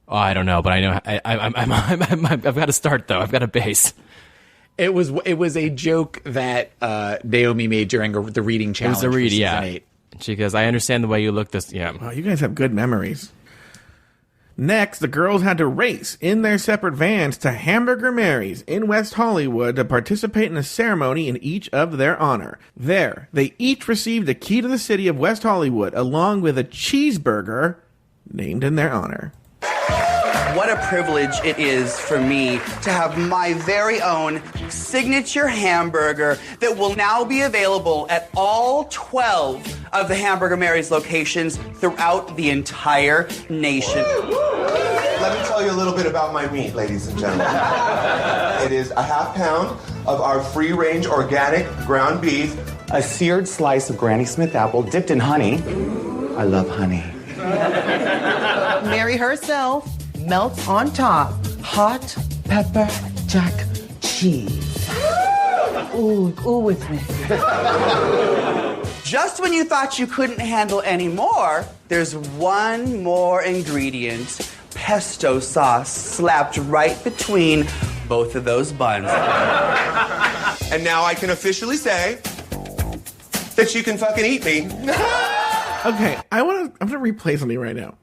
Oh, I don't know, but I know I've got to start though. I've got a base. It was a joke that Naomi made during the reading challenge. It was a read, for yeah. season 8. She goes, I understand the way you look this. Yeah. Oh, you guys have good memories. Next, the girls had to race in their separate vans to Hamburger Mary's in West Hollywood to participate in a ceremony in each of their honor. There, they each received a key to the city of West Hollywood, along with a cheeseburger named in their honor. What a privilege it is for me to have my very own signature hamburger that will now be available at all 12 of the Hamburger Mary's locations throughout the entire nation. Let me tell you a little bit about my meat, ladies and gentlemen. It is a half pound of our free-range organic ground beef, A seared slice of Granny Smith apple dipped in honey. I love honey. Mary herself melts on top hot pepper jack cheese. Ooh with me. Just when you thought you couldn't handle any more, there's one more ingredient. Pesto sauce slapped right between both of those buns. And now I can officially say that you can fucking eat me. Okay, I'm gonna replay something right now.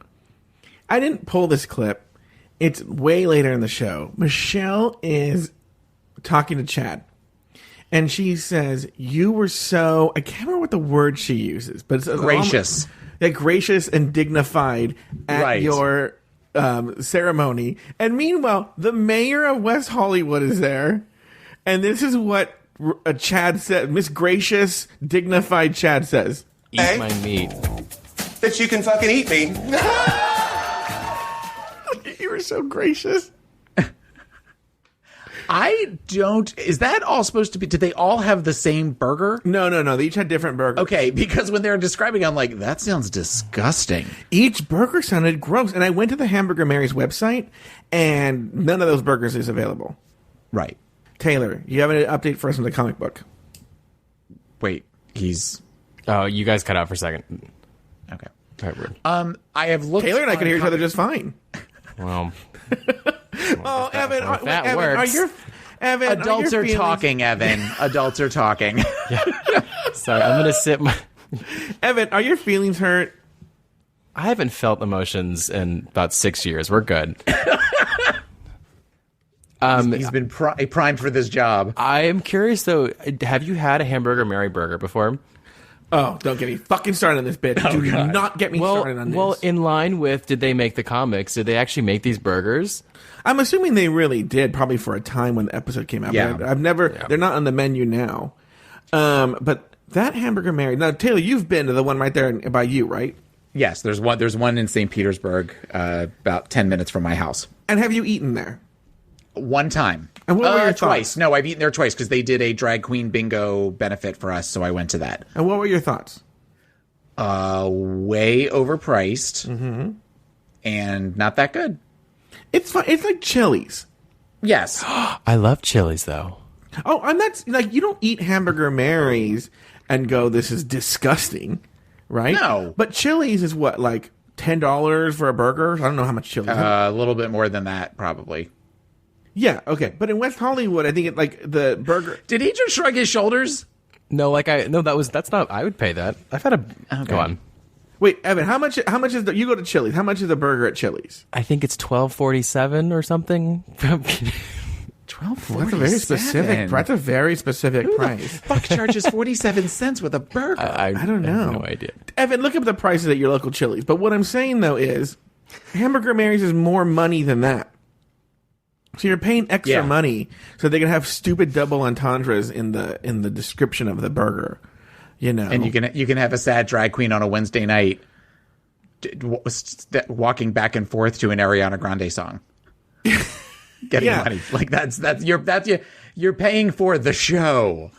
I didn't pull this clip. It's way later in the show. Michelle is talking to Chad, and she says, "You were so..." I can't remember what the word she uses, but it's gracious, gracious and dignified at your ceremony. And meanwhile, the mayor of West Hollywood is there, and this is what Chad said. Miss Gracious, dignified Chad says, "Eat my meat." That you can fucking eat me. You were so gracious. Is that all supposed to be, did they all have the same burger? No. They each had different burgers. Okay, because when they're describing it, I'm like, that sounds disgusting. Each burger sounded gross. And I went to the Hamburger Mary's website, and none of those burgers is available. Right. Taylor, you have an update for us on the comic book? Wait, Oh, you guys cut out for a second. Okay. Rude. I have looked. Taylor and I can hear each other just fine. Well. Evan, adults are talking, Evan. Adults are talking. Yeah. Sorry, I'm going to sip my... Evan, are your feelings hurt? I haven't felt emotions in about 6 years. We're good. He's been primed for this job. I am curious, though. Have you had a Hamburger Mary burger before? Oh, don't get me fucking started on this bit. Do not get me started on this. Well, in line with, did they make the comics? Did they actually make these burgers? I'm assuming they really did, probably for a time when the episode came out. Yeah. But I've never, they're not on the menu now. But that Hamburger Mary, now, Taylor, you've been to the one right there by you, right? Yes, there's one in St. Petersburg, about 10 minutes from my house. And have you eaten there? One time. And what were your twice. thoughts? No, I've eaten there twice because they did a drag queen bingo benefit for us, so I went to that. And what were your thoughts? Way overpriced and not that good. It's fun. It's like Chili's. Yes. I love Chili's, though. Oh, and that's like, you don't eat Hamburger Marys and go, this is disgusting, right? No. But Chili's is what, like $10 for a burger? I don't know how much Chili's. A little bit more than that, probably. Yeah, okay. But in West Hollywood, I think it like the burger. Did he just shrug his shoulders? No, that's not. I would pay that. I've had a. Okay. Go on. Wait, Evan, how much is you go to Chili's? How much is a burger at Chili's? I think it's $12.47 or something. That's a very specific. That's a very specific price. Fuck charges 47 cents with a burger. I don't know. I have no idea. Evan, look up the prices at your local Chili's. But what I'm saying though is, Hamburger Mary's is more money than that. So you're paying extra money so they can have stupid double entendres in the description of the burger, you know. And you can have a sad drag queen on a Wednesday night walking back and forth to an Ariana Grande song, getting money like you're paying for the show.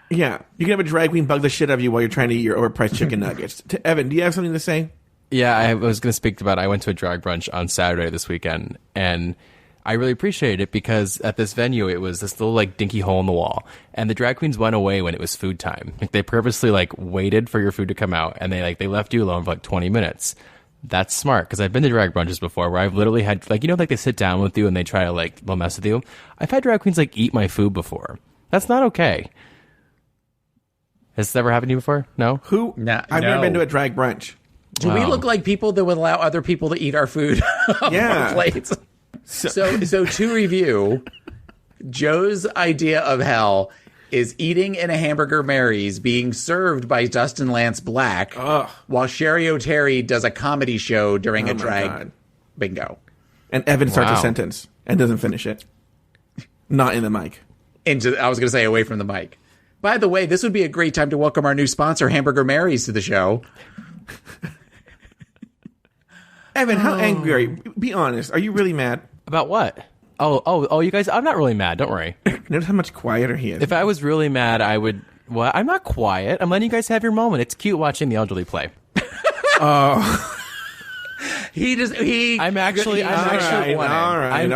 Yeah, you can have a drag queen bug the shit out of you while you're trying to eat your overpriced chicken nuggets. Evan, do you have something to say? Yeah, I was going to speak about. I went to a drag brunch on Saturday this weekend, and I really appreciated it because at this venue, it was this little like dinky hole in the wall, and the drag queens went away when it was food time. Like they purposely like waited for your food to come out, and they left you alone for like 20 minutes. That's smart because I've been to drag brunches before where I've literally had like they sit down with you and they try to like little mess with you. I've had drag queens like eat my food before. That's not okay. Has this ever happened to you before? No. I've never been to a drag brunch. Do we look like people that would allow other people to eat our food off our plates? So to review, Joe's idea of hell is eating in a Hamburger Mary's being served by Dustin Lance Black while Sherry O'Terry does a comedy show during a drag bingo. And Evan starts a sentence and doesn't finish it. Not in the mic. I was going to say away from the mic. By the way, this would be a great time to welcome our new sponsor, Hamburger Mary's, to the show. Evan, how angry are you? Be honest. Are you really mad? About what? Oh, you guys, I'm not really mad. Don't worry. Notice how much quieter he is. If I was really mad, I would... Well, I'm not quiet. I'm letting you guys have your moment. It's cute watching the elderly play. Oh. I'm actually all right.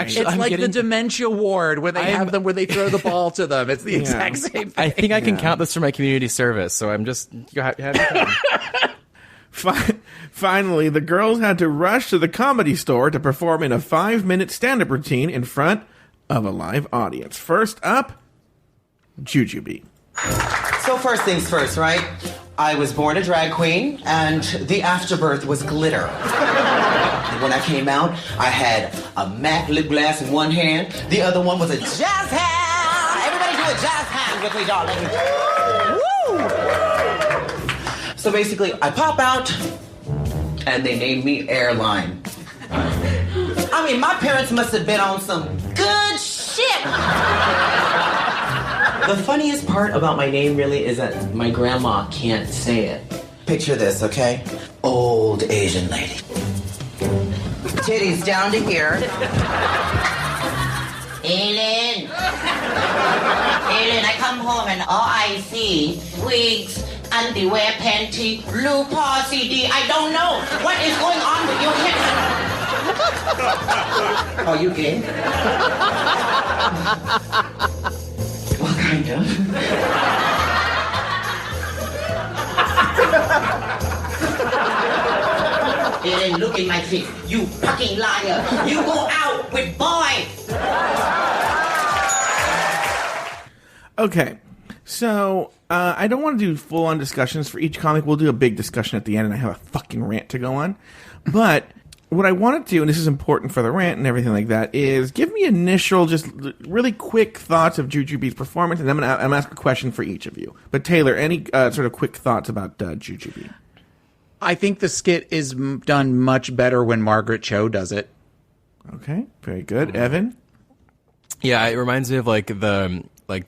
It's like the dementia ward where they have them where they throw the ball to them. It's the exact same thing. I think I can count this for my community service, so I'm just... Finally, the girls had to rush to the Comedy Store to perform in a 5-minute stand-up routine in front of a live audience. First up, Jujubee. So first things first, right? I was born a drag queen, and the afterbirth was glitter. When I came out, I had a MAC lip gloss in one hand. The other one was a jazz hand. Everybody do a jazz hand with me, darling. Woo! So basically, I pop out, and they named me Airline. I mean, my parents must have been on some good shit. The funniest part about my name really is that my grandma can't say it. Picture this, okay? Old Asian lady. Titties down to here. Aileen, I come home and all I see, wigs, underwear, panty, RuPaul CD. I don't know what is going on with your hips. Are you gay? What kind of? Aileen, look in my face. You fucking liar. You go out with boys. Okay, So, I don't want to do full-on discussions for each comic. We'll do a big discussion at the end, and I have a fucking rant to go on. But what I want to do, and this is important for the rant and everything like that, is give me initial, just really quick thoughts of Jujubee's performance, and I'm going to ask a question for each of you. But Taylor, any sort of quick thoughts about Jujubee? I think the skit is done much better when Margaret Cho does it. Okay, very good. Evan? Yeah, it reminds me of the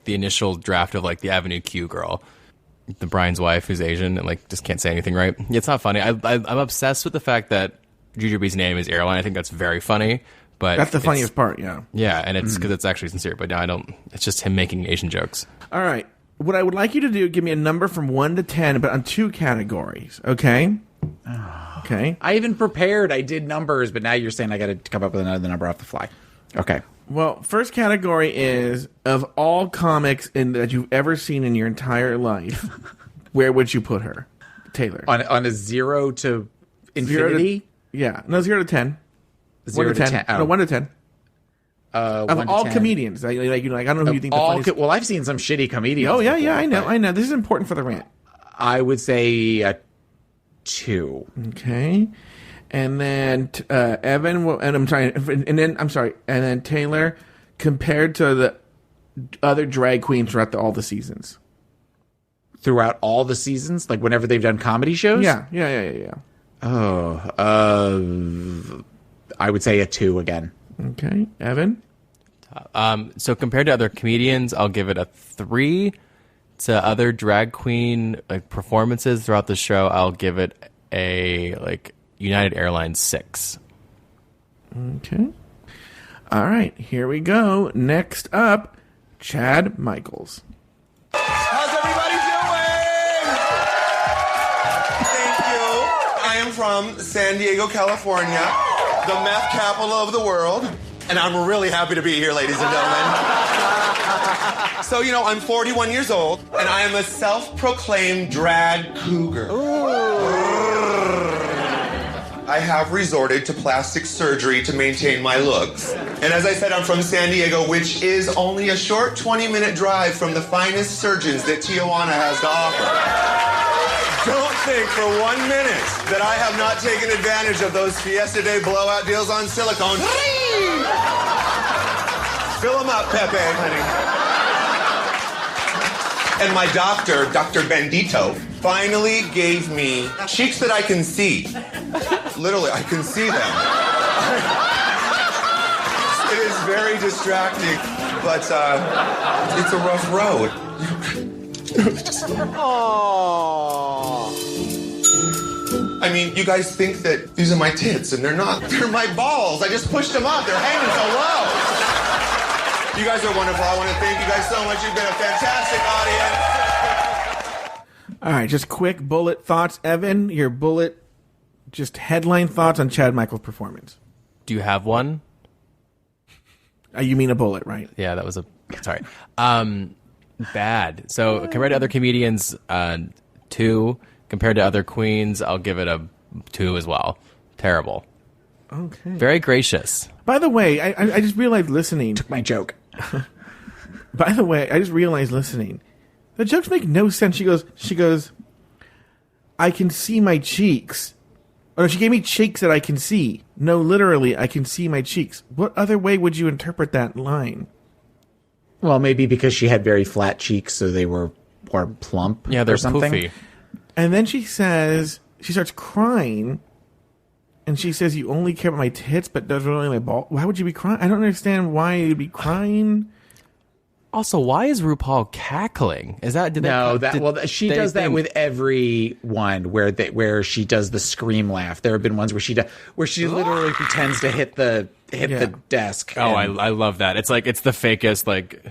initial draft of the Avenue Q girl, the Brian's wife who's Asian and just can't say anything right. It's not funny. I'm obsessed with the fact that Jujubee's name is Airline. I think that's very funny. But that's the funniest part, yeah. Yeah, and it's because it's actually sincere. But I don't. It's just him making Asian jokes. All right. What I would like you to do, give me a number from 1 to 10, but on 2 categories, okay? Okay. I even prepared. I did numbers, but now you're saying I got to come up with another number off the fly. Okay. Well, first category is, of all comics that you've ever seen in your entire life, where would you put her? Taylor. On a 0 to infinity? 0 to 10. 0 to 10. No, 1 to 10. Of all 10. Comedians. I don't know who you think the funniest... Well, I've seen some shitty comedians. Oh, yeah, before, I know. This is important for the rant. I would say a 2. Okay. And then Evan, and then Taylor, compared to the other drag queens throughout all the seasons. Throughout all the seasons? Whenever they've done comedy shows? Yeah. Oh, I would say a 2 again. Okay. Evan? So compared to other comedians, I'll give it a 3. To other drag queen performances throughout the show, I'll give it a United Airlines 6. Okay. All right, here we go. Next up, Chad Michaels. How's everybody doing? Thank you. I am from San Diego, California, the meth capital of the world, and I'm really happy to be here, ladies and gentlemen. So, I'm 41 years old, and I am a self-proclaimed drag cougar. I have resorted to plastic surgery to maintain my looks. And as I said, I'm from San Diego, which is only a short 20-minute drive from the finest surgeons that Tijuana has to offer. Don't think for 1 minute that I have not taken advantage of those Fiesta Day blowout deals on silicone. Fill them up, Pepe, honey. And my doctor, Dr. Bendito, finally gave me cheeks that I can see. Literally, I can see them. It is very distracting, but it's a rough road. I mean, you guys think that these are my tits, and they're not. They're my balls. I just pushed them up. They're hanging so low. You guys are wonderful. I want to thank you guys so much. You've been a fantastic audience. All right, just quick bullet thoughts. Evan, your bullet, just headline thoughts on Chad Michaels' performance. Do you have one? You mean a bullet, right? Yeah, that was a... Sorry. Bad. So compared to other comedians, 2. Compared to other queens, I'll give it a 2 as well. Terrible. Okay. Very gracious. By the way, I just realized listening... Took my joke. By the way, I just realized listening. The jokes make no sense. She goes, I can see my cheeks. Oh, no, she gave me cheeks that I can see. No, literally, I can see my cheeks. What other way would you interpret that line? Well, maybe because she had very flat cheeks, so they were more plump. Yeah, they're or something. poofy. And then she starts crying, and she says, you only care about my tits, but those are only my balls. Why would you be crying? I don't understand why you'd be crying. Also, why is RuPaul cackling? Is that she does that with everyone where she does the scream laugh. There have been ones where she literally pretends to hit the desk. Oh, I love that. It's the fakest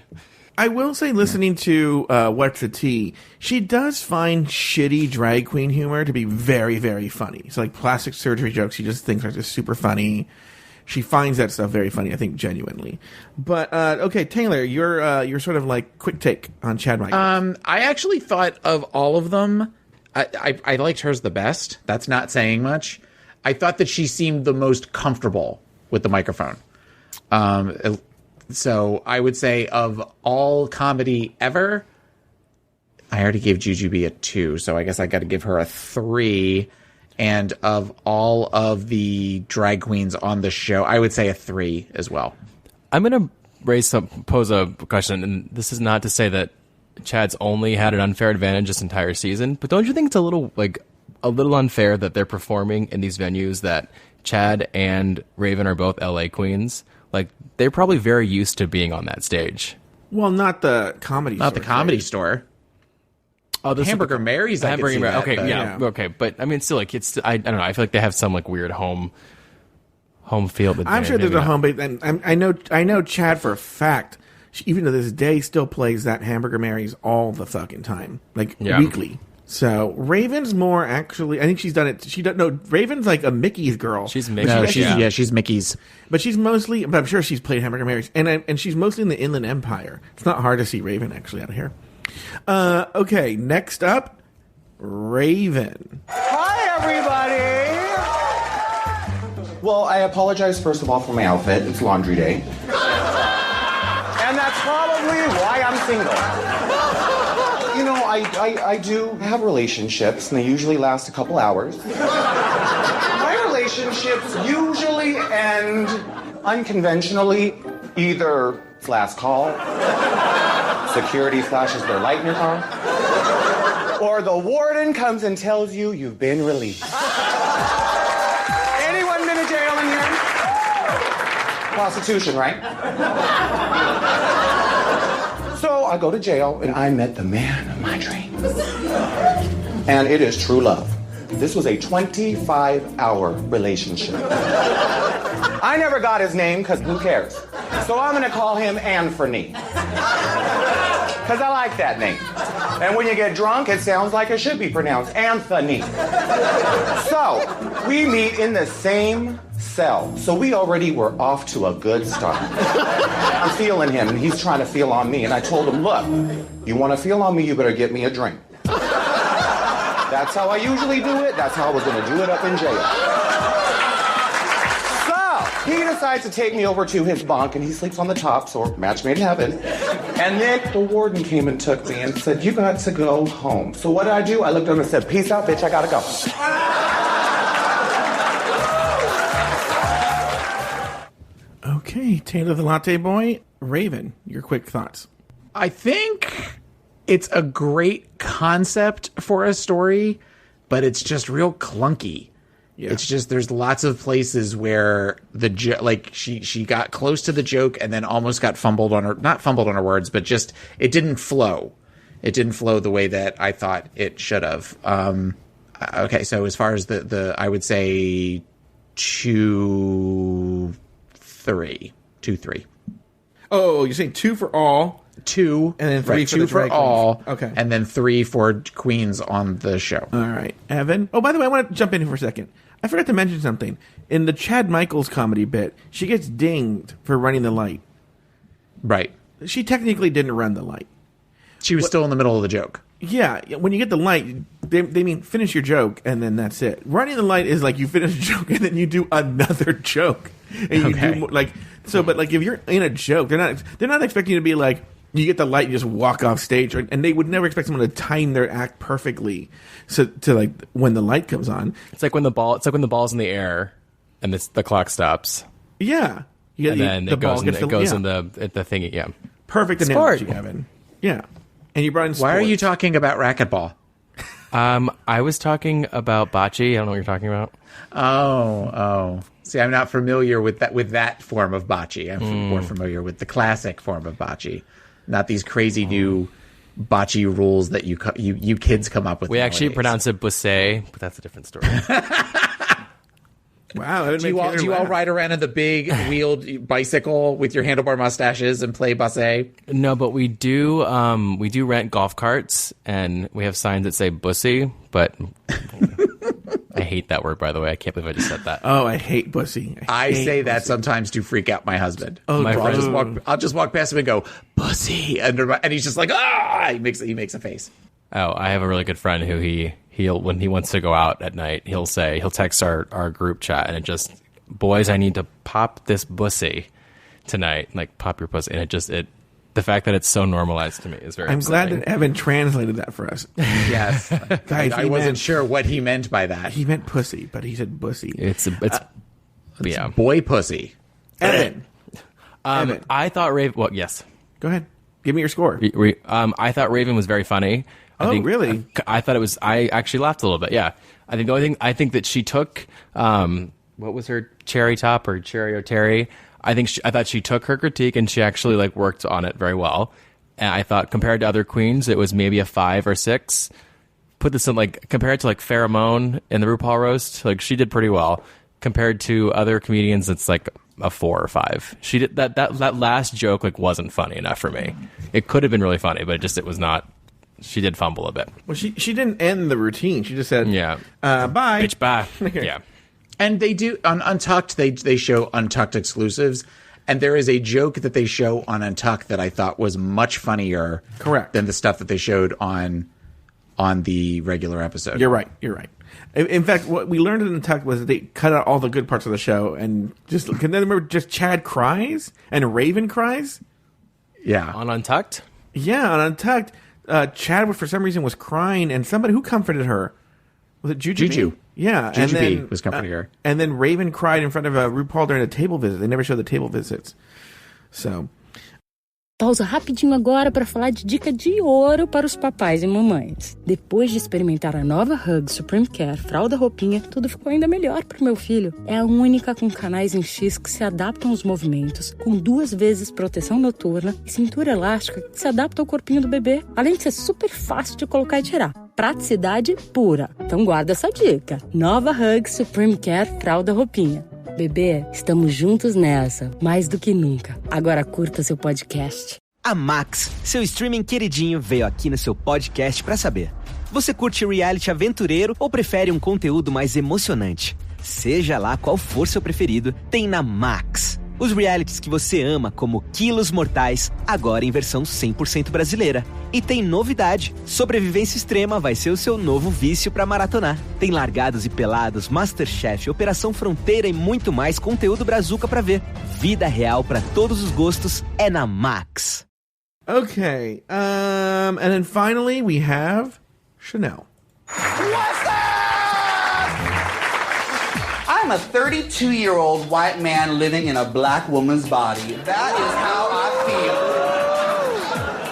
I will say, listening to What's the Tea, she does find shitty drag queen humor to be very, very funny. So plastic surgery jokes, she just thinks are just super funny. She finds that stuff very funny, I think, genuinely. But okay, Taylor, your sort of quick take on Chad Michaels. I actually thought of all of them, I liked hers the best. That's not saying much. I thought that she seemed the most comfortable with the microphone. So I would say of all comedy ever, I already gave Jujubee a 2, so I guess I got to give her a 3. And of all of the drag queens on the show, I would say a 3 as well. I'm going to pose a question, and this is not to say that Chad's only had an unfair advantage this entire season, but don't you think it's a little unfair that they're performing in these venues that Chad and Raven are both LA queens? Like, they're probably very used to being on that stage. Well, not the comedy store. Not the comedy store. Oh, the Hamburger Mary's. Hamburger Mary. Okay, yeah, okay, but I mean, still, like, it's. I don't know. I feel like they have some like weird home field. I'm sure there's a home, but I know Chad for a fact. Even to this day, still plays that Hamburger Mary's all the fucking time, like weekly. So Raven's more actually. I think she's done it. Raven's like a Mickey's girl. She's Mickey's. She's Mickey's. But she's mostly. But I'm sure she's played Hamburger Mary's, and she's mostly in the Inland Empire. It's not hard to see Raven actually out of here. Okay, next up, Raven. Hi, everybody. Well, I apologize first of all for my outfit. It's laundry day. And that's probably why I'm single. You know, I do have relationships, and they usually last a couple hours. My relationships usually end unconventionally, either last call, security flashes their light in your car, or the warden comes and tells you you've been released. Anyone been to jail in here? Prostitution, right? So I go to jail, and I met the man of my dreams. And it is true love. This was a 25-hour relationship. I never got his name, because who cares? So I'm going to call him Anthony. Because I like that name. And when you get drunk, it sounds like it should be pronounced Anthony. So we meet in the same cell. So we already were off to a good start. I'm feeling him, and he's trying to feel on me. And I told him, look, you want to feel on me, you better get me a drink. That's how I usually do it. That's how I was going to do it up in jail. So he decides to take me over to his bunk, and he sleeps on the top, so match made in heaven. And then the warden came and took me and said, you got to go home. So what did I do? I looked at him and said, peace out, bitch, I got to go. Okay, Taylor the Latte Boy. Raven, your quick thoughts. I think it's a great concept for a story, but it's just real clunky. Yeah. It's just there's lots of places where she got close to the joke and then almost got not fumbled on her words, but just it didn't flow. It didn't flow the way that I thought it should have. Okay, so as far as the I would say 2-3. Oh, you're saying 2 for all. 2 and then 3 2 for all. Queens. Okay, and then 3 for queens on the show. All right, Evan. Oh, by the way, I want to jump in here for a second. I forgot to mention something. In the Chad Michaels comedy bit, she gets dinged for running the light. Right. She technically didn't run the light. She was still in the middle of the joke. Yeah, when you get the light, they mean finish your joke and then that's it. Running the light is like you finish a joke and then you do another joke. And you do more, but if you're in a joke, they're not expecting you to be like, you get the light and just walk off stage, right? And they would never expect someone to time their act perfectly to like when the light comes on. It's like when the ball's in the air and the clock stops. Yeah, and then it goes in the thingy. Yeah, perfect analogy, Evan. Yeah, and you brought in sports. Why are you talking about racquetball? I was talking about bocce. I don't know what you're talking about. Oh. See, I'm not familiar with that form of bocce. I'm more familiar with the classic form of bocce. Not these crazy new bocce rules that you kids come up with. We actually pronounce it busse, but that's a different story. Wow! Do you all ride around in the big wheeled bicycle with your handlebar mustaches and play busse? No, but we do rent golf carts, and we have signs that say busse, but I hate that word, by the way. I can't believe I just said that. Oh, I hate bussy. I say that sometimes to freak out my husband. Oh, I'll just walk past him and go, bussy, and he's just like, ah! He makes a face. Oh, I have a really good friend who he'll when he wants to go out at night, he'll text our group chat, and it just, boys, I need to pop this bussy tonight. Like, pop your pussy. And the fact that it's so normalized to me is very I'm upsetting. glad that Evan translated that for us. Yes. Guys, I wasn't sure what he meant by that. He meant pussy, but he said bussy. It's boy pussy. Evan. Evan. I thought Raven. Well, yes. Go ahead. Give me your score. I thought Raven was very funny. Really? I thought it was. I actually laughed a little bit. Yeah. I think the only thing I think that she took. What was her cherry top or cherry or terry? I thought she took her critique and she actually like worked on it very well. And I thought compared to other queens, it was maybe a 5 or 6. Put this in like compared to like Pheromone in the RuPaul roast, like she did pretty well. Compared to other comedians, it's like a 4 or 5. She did that last joke like wasn't funny enough for me. It could have been really funny, but it was not. She did fumble a bit. Well, she didn't end the routine. She just said, "Yeah, bye, bitch, bye." Okay. Yeah, and they do on Untucked. They show Untucked exclusives, and there is a joke that they show on Untucked that I thought was much funnier, correct, than the stuff that they showed on the regular episode. You're right. In fact, what we learned in Untucked was that they cut out all the good parts of the show and just can they remember just Chad cries and Raven cries. Yeah, on Untucked. Yeah, on Untucked, Chad for some reason was crying, and somebody who comforted her was it Juju? Yeah, Juju was comforting her, and then Raven cried in front of RuPaul during a table visit. They never showed the table visits, so. Pausa rapidinho agora para falar de dica de ouro para os papais e mamães. Depois de experimentar a nova Hug Supreme Care Fralda Roupinha, tudo ficou ainda melhor para o meu filho. É a única com canais em X que se adaptam aos movimentos, com 2 vezes proteção noturna e cintura elástica que se adapta ao corpinho do bebê, além de ser super fácil de colocar e tirar. Praticidade pura. Então guarda essa dica. Nova Hug Supreme Care Fralda Roupinha. Bebê, estamos juntos nessa, mais do que nunca. Agora curta seu podcast. A Max, seu streaming queridinho, veio aqui no seu podcast pra saber. Você curte reality aventureiro ou prefere um conteúdo mais emocionante? Seja lá qual for seu preferido, tem na Max. Os realities que você ama, como Quilos Mortais, agora em versão 100% brasileira. E tem novidade, Sobrevivência Extrema vai ser o seu novo vício pra maratonar. Tem Largados e Pelados, Masterchef, Operação Fronteira e muito mais conteúdo brazuca pra ver. Vida real pra todos os gostos é na Max. Okay, and then finally we have Chanel. What's up? I'm a 32-year-old white man living in a black woman's body. That is how I feel.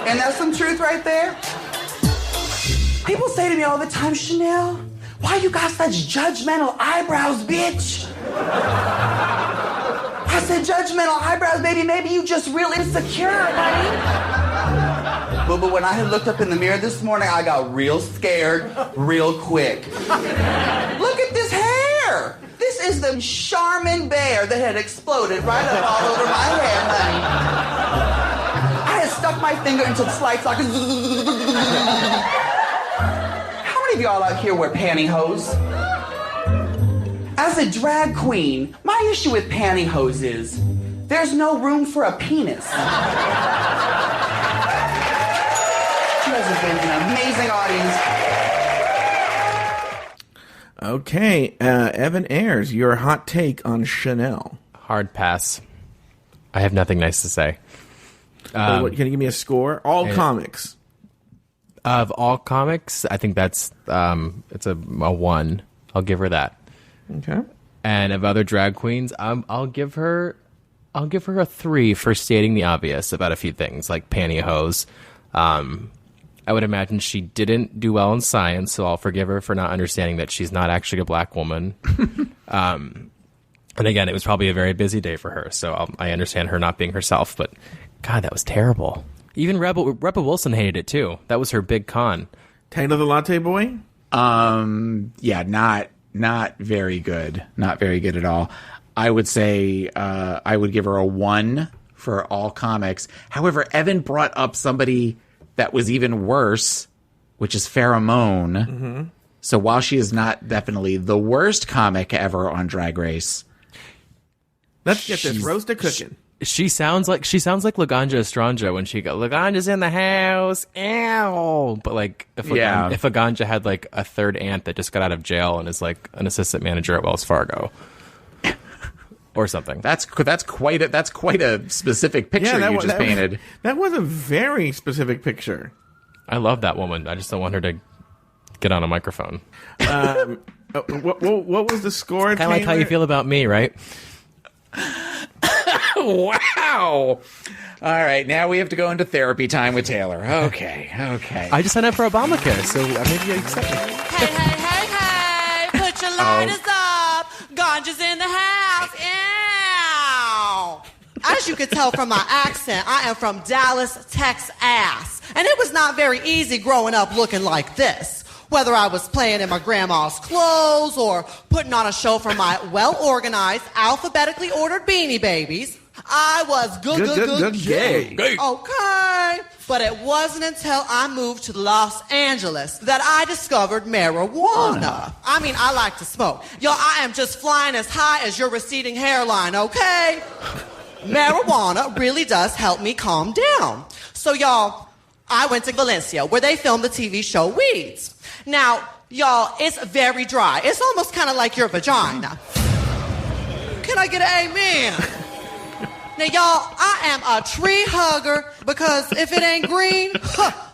And that's some truth right there. People say to me all the time, Chanel, why you got such judgmental eyebrows, bitch? I said, judgmental eyebrows, baby, maybe you just real insecure, honey. But when I had looked up in the mirror this morning, I got real scared real quick. Look at this hair. This is the Charmin bear that had exploded right up all over my head, honey. I had stuck my finger into the slide socket. How many of y'all out here wear pantyhose? As a drag queen, my issue with pantyhose is there's no room for a penis. You guys have been an amazing audience. Okay, Evan Ayres, your hot take on Chanel. Hard pass. I have nothing nice to say. Can you give me a score? All comics. Of all comics, I think that's it's a 1. I'll give her that. Okay. And of other drag queens, I'll give her a 3 for stating the obvious about a few things like pantyhose. I would imagine she didn't do well in science, so I'll forgive her for not understanding that she's not actually a black woman. And again, it was probably a very busy day for her, so I understand her not being herself. But God, that was terrible. Even Rebel Wilson hated it too. That was her big con. Taylor the Latte Boy? Yeah, not very good. Not very good at all. I would say I would give her a 1 for all comics. However, Evan brought up somebody that was even worse, which is Pheromone. Mm-hmm. So while she is not definitely the worst comic ever on Drag Race, let's get this roasted cooking. She sounds like Laganja Estranja when she goes, Laganja's in the house, ow! But like if Laganja had like a third aunt that just got out of jail and is like an assistant manager at Wells Fargo. or something. That's quite a specific picture you just painted. That was a very specific picture. I love that woman. I just don't want her to get on a microphone. What was the score? Kind of like how you feel about me, right? Wow. All right, now we have to go into therapy time with Taylor. Okay. I just signed up for Obamacare, so maybe I accept it. Hey, put your lighters up. Ganja's in the house. Ew. As you can tell from my accent, I am from Dallas, Texas. And it was not very easy growing up looking like this. Whether I was playing in my grandma's clothes or putting on a show for my well-organized, alphabetically ordered Beanie Babies, I was good gay. Okay. But it wasn't until I moved to Los Angeles that I discovered marijuana. I mean, I like to smoke. Yo, I am just flying as high as your receding hairline, okay? Marijuana really does help me calm down. So, y'all, I went to Valencia, where they filmed the TV show Weeds. Now, y'all, it's very dry. It's almost kind of like your vagina. Can I get an amen? Now, y'all, I am a tree hugger because if it ain't green,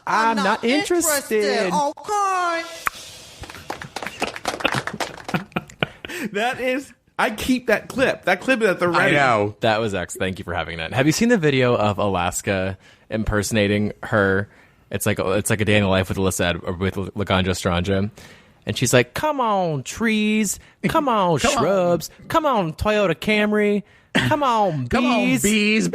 I'm not interested. Okay. That is... I keep that clip. That clip is at the right. I know. That was X. Thank you for having that. Have you seen the video of Alaska impersonating her? It's like a day in the life with Laganja Estranja. And she's like, come on, trees. Come on, shrubs. Come on, Toyota Camry. Come on, bees. Come on, bees.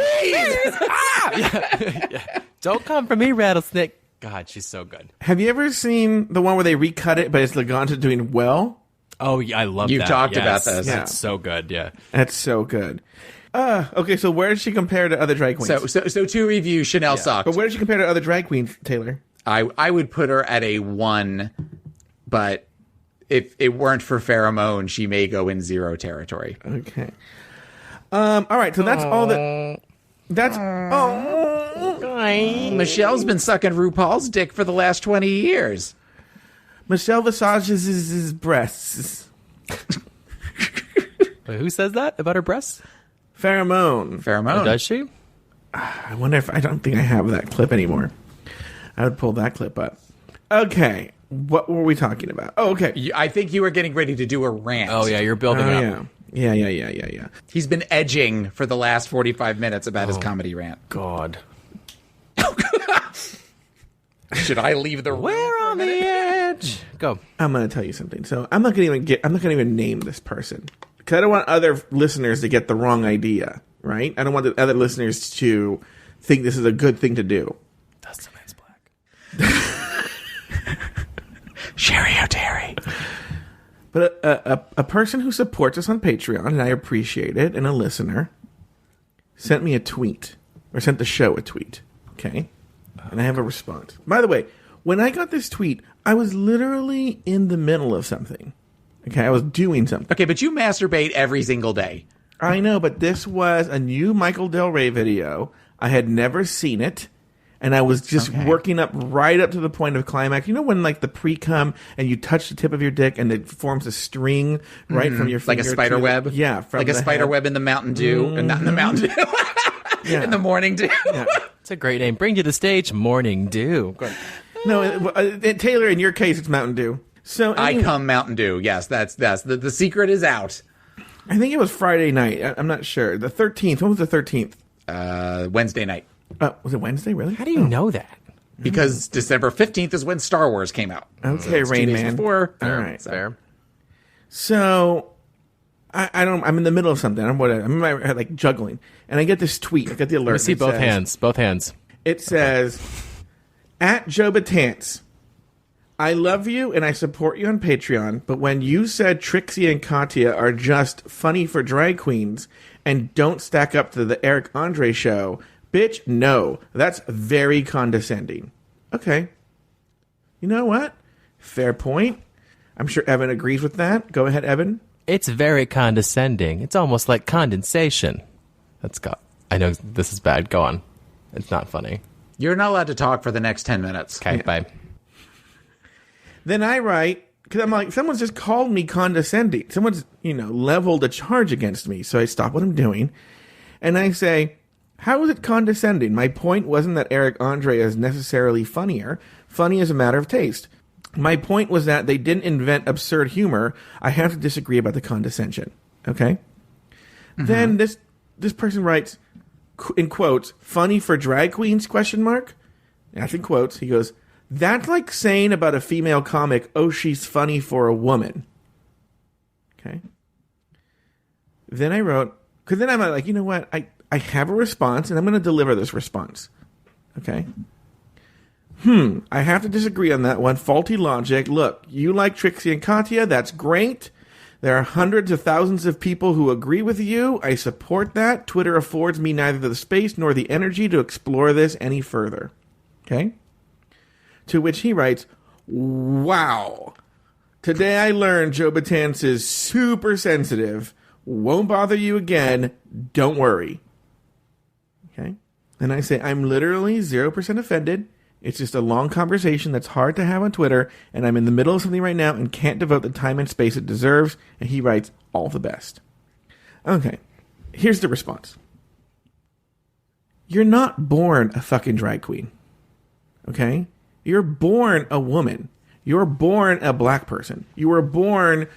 Yeah. Don't come for me, rattlesnake. God, she's so good. Have you ever seen the one where they recut it, but it's Laganja doing well? Oh, yeah, I love that. You've talked about this. Yeah. That's so good, yeah. That's so good. Okay, so where does she compare to other drag queens? So to review, Chanel sucked. But where does she compare to other drag queens, Taylor? I would put her at a 1, but if it weren't for Pheromone, she may go in 0 territory. Okay. All right, so that's all that... That's... Michelle's been sucking RuPaul's dick for the last 20 years. Michelle massages his breasts. Wait, who says that about her breasts? Pheromone. Oh, does she? I wonder if... I don't think I have that clip anymore. I would pull that clip up. Okay. What were we talking about? Oh, okay. I think you were getting ready to do a rant. Oh, yeah, you're building up. Yeah. He's been edging for the last 45 minutes about his comedy rant. God. Should I leave the room? We're on the edge. Go. I'm going to tell you something. So I'm not going to even name this person because I don't want other listeners to get the wrong idea, right? I don't want the other listeners to think this is a good thing to do. That's the man's black. Sherry O'Terry. But a person who supports us on Patreon, and I appreciate it, and a listener, sent me a tweet, or sent the show a tweet, okay? And I have a response. By the way, when I got this tweet, I was literally in the middle of something. Okay, I was doing something. Okay, but you masturbate every single day. I know, but this was a new Michael Del Rey video. I had never seen it. And I was just working up right up to the point of climax. You know when like the pre-cum and you touch the tip of your dick and it forms a string right from your finger? Like a spider web? Yeah. Like a spider web in the Mountain Dew. And not in the Mountain Dew. In the Morning Dew. Yeah. It's a great name. Bring to the stage, Morning Dew. No, Taylor, in your case, it's Mountain Dew. So I come Mountain Dew. Yes, that's the secret is out. I think it was Friday night. I'm not sure. The 13th. When was the 13th? Wednesday night. Was it Wednesday, really? How do you know that? Because December 15th is when Star Wars came out. Okay, so Rain Man. Before. All right. Fair. So, I'm in the middle of something. I'm in my like juggling. And I get this tweet. I get the alert. Let me see both hands. Both hands. It says, at Joe Betance, I love you and I support you on Patreon, but when you said Trixie and Katya are just funny for drag queens and don't stack up to the Eric Andre show... Bitch, no. That's very condescending. Okay. You know what? Fair point. I'm sure Evan agrees with that. Go ahead, Evan. It's very condescending. It's almost like condensation. I know this is bad. Go on. It's not funny. You're not allowed to talk for the next 10 minutes. Okay, bye. Then I write, because I'm like, someone's just called me condescending. Someone's, leveled a charge against me. So I stop what I'm doing, and I say, how is it condescending? My point wasn't that Eric Andre is necessarily funnier. Funny is a matter of taste. My point was that they didn't invent absurd humor. I have to disagree about the condescension. Okay? Mm-hmm. Then this person writes, in quotes, funny for drag queens, ? That's in quotes. He goes, that's like saying about a female comic, oh, she's funny for a woman. Okay? Then I wrote, because then I'm like, you know what? I have a response, and I'm going to deliver this response. Okay? I have to disagree on that one. Faulty logic. Look, you like Trixie and Katya. That's great. There are hundreds of thousands of people who agree with you. I support that. Twitter affords me neither the space nor the energy to explore this any further. Okay? To which he writes, wow. Today I learned Joe Betance is super sensitive. Won't bother you again. Don't worry. Okay? And I say, I'm literally 0% offended. It's just a long conversation that's hard to have on Twitter, and I'm in the middle of something right now and can't devote the time and space it deserves. And he writes, all the best. Okay. Here's the response. You're not born a fucking drag queen. Okay? You're born a woman. You're born a black person. You were born,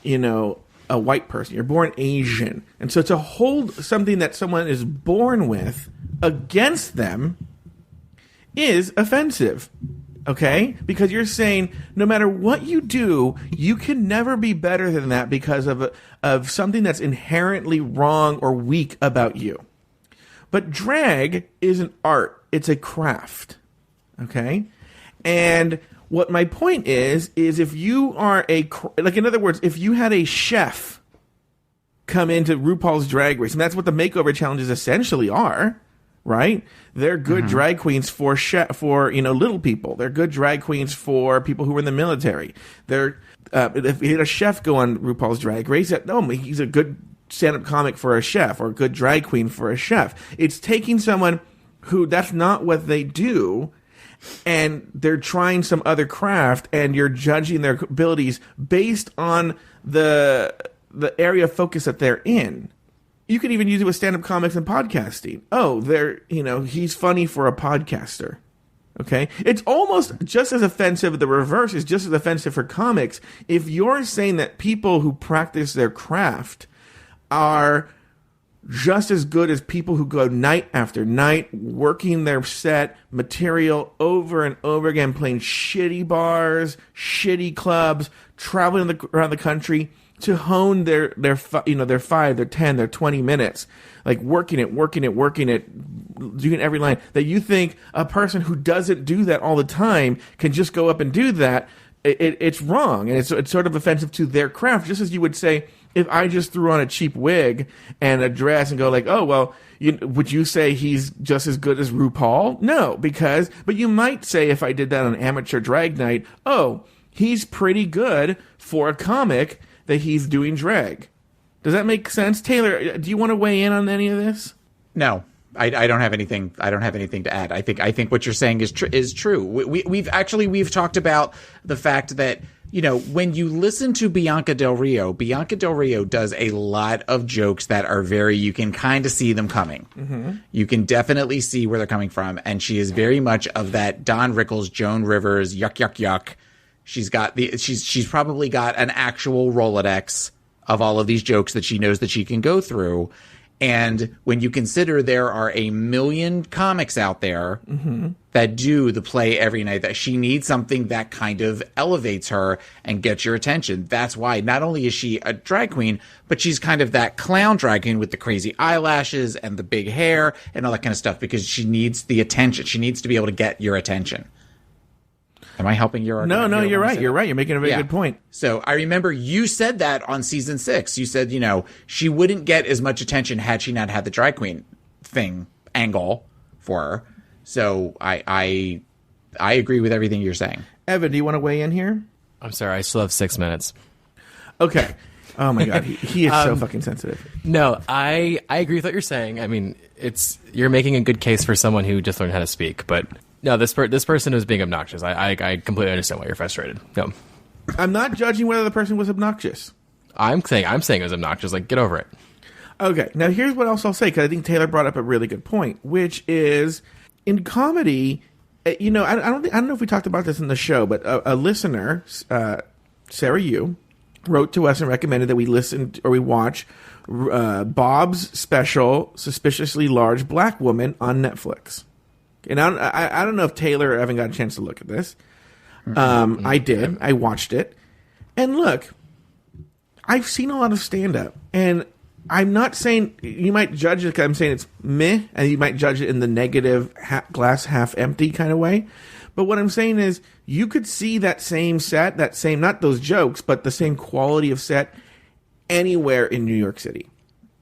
a white person. You're born Asian. And so to hold something that someone is born with against them is offensive. Okay? Because you're saying no matter what you do, you can never be better than that because of something that's inherently wrong or weak about you. But drag is an art. It's a craft. Okay? And what my point is if you are in other words, if you had a chef come into RuPaul's Drag Race, and that's what the makeover challenges essentially are, right? They're good drag queens for little people. They're good drag queens for people who are in the military. They're if you had a chef go on RuPaul's Drag Race, he's a good stand-up comic for a chef, or a good drag queen for a chef. It's taking someone who that's not what they do, and they're trying some other craft, and you're judging their abilities based on the area of focus that they're in. You could even use it with stand-up comics and podcasting. Oh, he's funny for a podcaster. Okay? It's almost just as offensive. The reverse is just as offensive for comics. If you're saying that people who practice their craft are just as good as people who go night after night working their set material over and over again, playing shitty bars, shitty clubs, traveling around the country to hone their 5, their 10, their 20 minutes, like working it, doing every line, that you think a person who doesn't do that all the time can just go up and do that. It's wrong, and it's sort of offensive to their craft, just as you would say, if I just threw on a cheap wig and a dress and go like, oh, well, would you say he's just as good as RuPaul? No, but you might say if I did that on amateur drag night, oh, he's pretty good for a comic that he's doing drag. Does that make sense? Taylor, do you want to weigh in on any of this? No. I don't have anything. I don't have anything to add. I think what you're saying is true. We've talked about the fact that, when you listen to Bianca Del Rio does a lot of jokes that are you can kind of see them coming. Mm-hmm. You can definitely see where they're coming from, and she is very much of that Don Rickles, Joan Rivers, yuck yuck yuck. She's probably got an actual Rolodex of all of these jokes that she knows that she can go through. And when you consider there are a million comics out there that do the play every night, that she needs something that kind of elevates her and gets your attention. That's why not only is she a drag queen, but she's kind of that clown drag queen with the crazy eyelashes and the big hair and all that kind of stuff, because she needs the attention. She needs to be able to get your attention. Am I helping your argument? No, you're right. You're right. You're making a very good point. So I remember you said that on season 6. You said, she wouldn't get as much attention had she not had the drag queen angle for her. So I agree with everything you're saying. Evan, do you want to weigh in here? I'm sorry. I still have 6 minutes. Okay. Oh my God. He is so fucking sensitive. No, I agree with what you're saying. I mean, you're making a good case for someone who just learned how to speak, but no, this person is being obnoxious. I completely understand why you're frustrated. No. I'm not judging whether the person was obnoxious. I'm saying it was obnoxious. Like, get over it. Okay, now here's what else I'll say, because I think Taylor brought up a really good point, which is in comedy, I don't know if we talked about this in the show, but a listener, Sarah Yu, wrote to us and recommended that we listen or we watch Bob's special, Suspiciously Large Black Woman on Netflix. And I don't know if Taylor or Evan got a chance to look at this. I did. I watched it. And look, I've seen a lot of stand-up, and I'm not saying you might judge it because I'm saying it's meh, and you might judge it in the negative glass half empty kind of way. But what I'm saying is you could see that same set, not those jokes, but the same quality of set anywhere in New York City.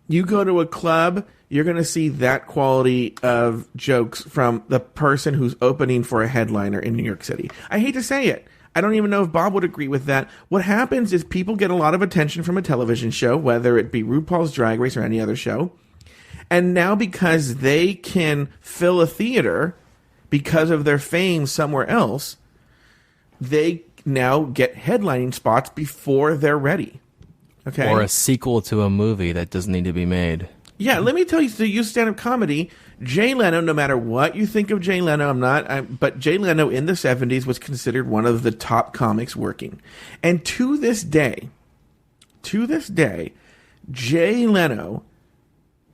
You go to a club, you're going to see that quality of jokes from the person who's opening for a headliner in New York City. I hate to say it. I don't even know if Bob would agree with that. What happens is people get a lot of attention from a television show, whether it be RuPaul's Drag Race or any other show. And now because they can fill a theater because of their fame somewhere else, they now get headlining spots before they're ready. Okay? Or a sequel to a movie that doesn't need to be made. Yeah, let me tell you, to use stand-up comedy, Jay Leno, no matter what you think of Jay Leno, but Jay Leno in the 70s was considered one of the top comics working. And to this day, Jay Leno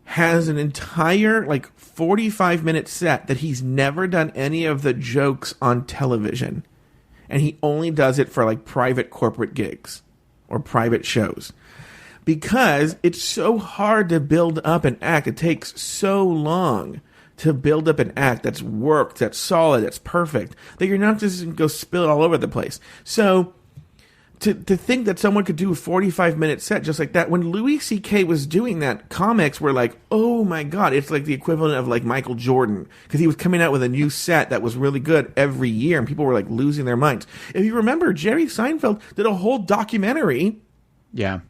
has an entire, 45-minute set that he's never done any of the jokes on television. And he only does it for, private corporate gigs or private shows. Because it's so hard to build up an act. It takes so long to build up an act that's worked, that's solid, that's perfect, that you're not just going to go spill it all over the place. So to think that someone could do a 45-minute set just like that, when Louis C.K. was doing that, comics were like, oh my God, it's like the equivalent of Michael Jordan, because he was coming out with a new set that was really good every year, and people were losing their minds. If you remember, Jerry Seinfeld did a whole documentary. Yeah.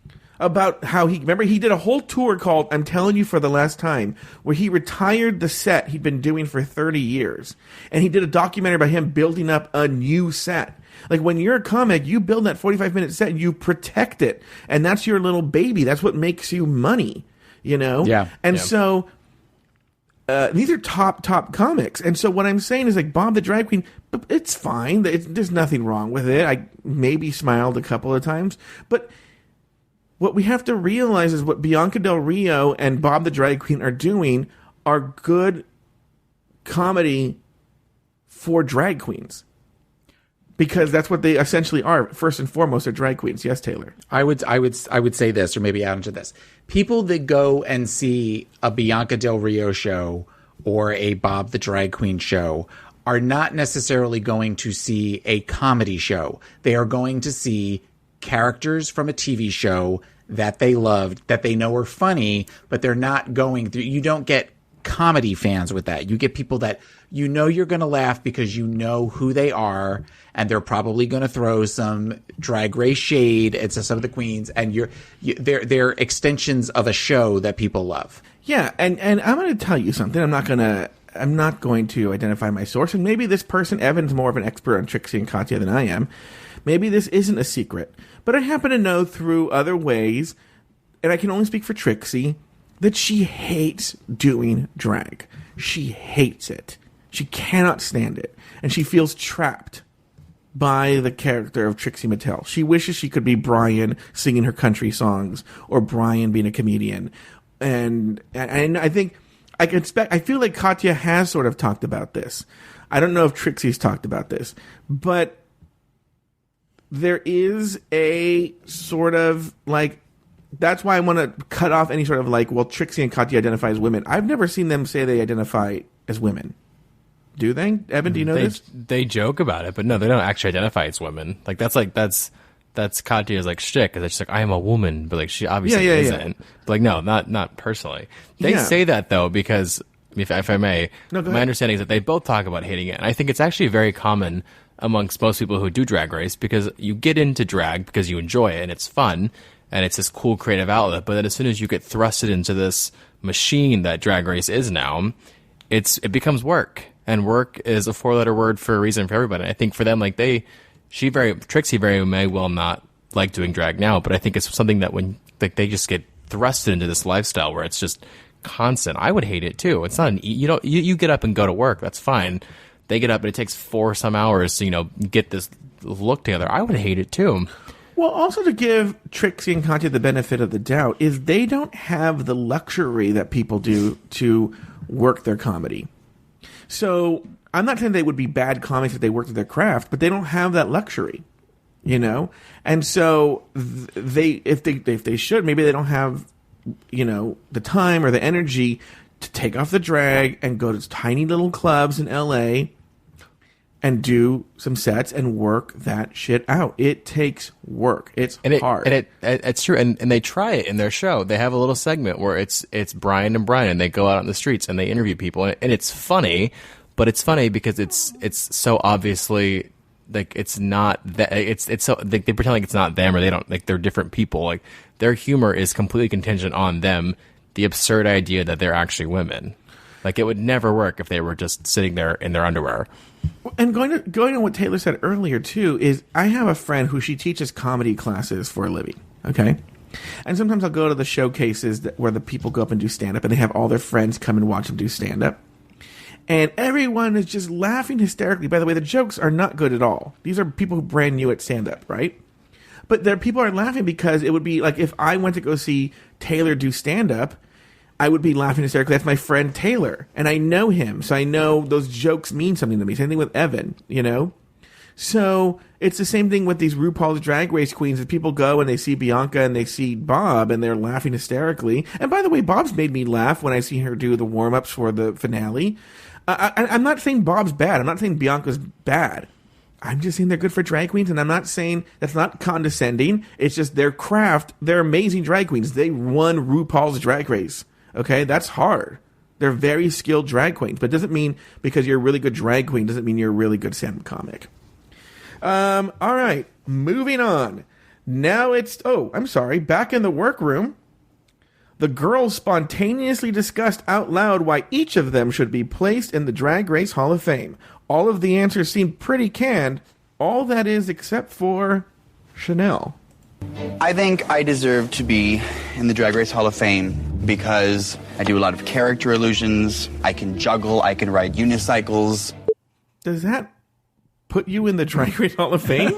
About how he did a whole tour called I'm Telling You for the Last Time, where he retired the set he'd been doing for 30 years. And he did a documentary about him building up a new set. When you're a comic, you build that 45-minute set, you protect it. And that's your little baby. That's what makes you money, Yeah. And so these are top comics. And so what I'm saying is Bob the Drag Queen, it's fine. There's nothing wrong with it. I maybe smiled a couple of times. But what we have to realize is what Bianca Del Rio and Bob the Drag Queen are doing are good comedy for drag queens. Because that's what they essentially are. First and foremost, they're drag queens. Yes, Taylor. I would say this, or maybe add into this. People that go and see a Bianca Del Rio show or a Bob the Drag Queen show are not necessarily going to see a comedy show. They are going to see characters from a TV show that they loved, that they know are funny, but they're not going through. You don't get comedy fans with that. You get people that you're going to laugh because you know who they are, and they're probably going to throw some Drag Race shade at some of the queens, and they're extensions of a show that people love. Yeah, and I'm going to tell you something. I'm not going to identify my source, and maybe this person, Evan's more of an expert on Trixie and Katya than I am. Maybe this isn't a secret, but I happen to know through other ways, and I can only speak for Trixie, that she hates doing drag. She hates it. She cannot stand it. And she feels trapped by the character of Trixie Mattel. She wishes she could be Brian singing her country songs, or Brian being a comedian. And I think I feel like Katya has sort of talked about this. I don't know if Trixie's talked about this, but there is a sort of that's why I want to cut off any sort of Trixie and Katya identify as women. I've never seen them say they identify as women. Do they? Evan, do you know this? They joke about it, but no, they don't actually identify as women. That's Katya's shtick, because she's I am a woman, but she obviously isn't. Yeah. But no, not personally. They say that though because, if I may, my understanding is that they both talk about hating it, and I think it's actually very common amongst most people who do Drag Race, because you get into drag because you enjoy it and it's fun and it's this cool creative outlet, but then as soon as you get thrusted into this machine that Drag Race is now, it becomes work, and work is a 4-letter word for a reason for everybody. I think for them, Trixie very may well not like doing drag now, but I think it's something that when they just get thrusted into this lifestyle where it's just constant. I would hate it too. It's not you get up and go to work. That's fine. They get up and it takes 4 some hours to, get this look together. I would hate it too. Well, also to give Trixie and Katya the benefit of the doubt is they don't have the luxury that people do to work their comedy. So I'm not saying they would be bad comics if they worked at their craft, but they don't have that luxury, And so if they should, maybe they don't have, the time or the energy to take off the drag and go to tiny little clubs in LA and do some sets and work that shit out. It takes work. It's hard. And it's true. And they try it in their show. They have a little segment where it's Brian and Brian, and they go out on the streets and they interview people, and it's funny, but it's funny because it's so obviously like it's not that it's so they pretend like it's not them, or they don't, like, they're different people. Like, their humor is completely contingent on them. The absurd idea that they're actually women. Like, it would never work if they were just sitting there in their underwear. And going on what Taylor said earlier, too, is I have a friend who she teaches comedy classes for a living, okay? And sometimes I'll go to the showcases where the people go up and do stand-up, and they have all their friends come and watch them do stand-up. And everyone is just laughing hysterically. By the way, the jokes are not good at all. These are people who are brand new at stand-up, right? But people are laughing because it would be like if I went to go see Taylor do stand-up, I would be laughing hysterically. That's my friend Taylor, and I know him, so I know those jokes mean something to me. Same thing with Evan, So it's the same thing with these RuPaul's Drag Race queens. If people go and they see Bianca and they see Bob and they're laughing hysterically. And by the way, Bob's made me laugh when I see her do the warm-ups for the finale. I'm not saying Bob's bad. I'm not saying Bianca's bad. I'm just saying they're good for drag queens, and I'm not saying that's not condescending. It's just their craft. They're amazing drag queens. They won RuPaul's Drag Race. Okay, that's hard. They're very skilled drag queens, but it doesn't mean because you're a really good drag queen doesn't mean you're a really good stand-up comic. All right, moving on. Now back in the workroom. The girls spontaneously discussed out loud why each of them should be placed in the Drag Race Hall of Fame. All of the answers seemed pretty canned. All that is except for Chanel. I think I deserve to be in the Drag Race Hall of Fame because I do a lot of character illusions. I can juggle. I can ride unicycles. Does that put you in the Drag Race Hall of Fame?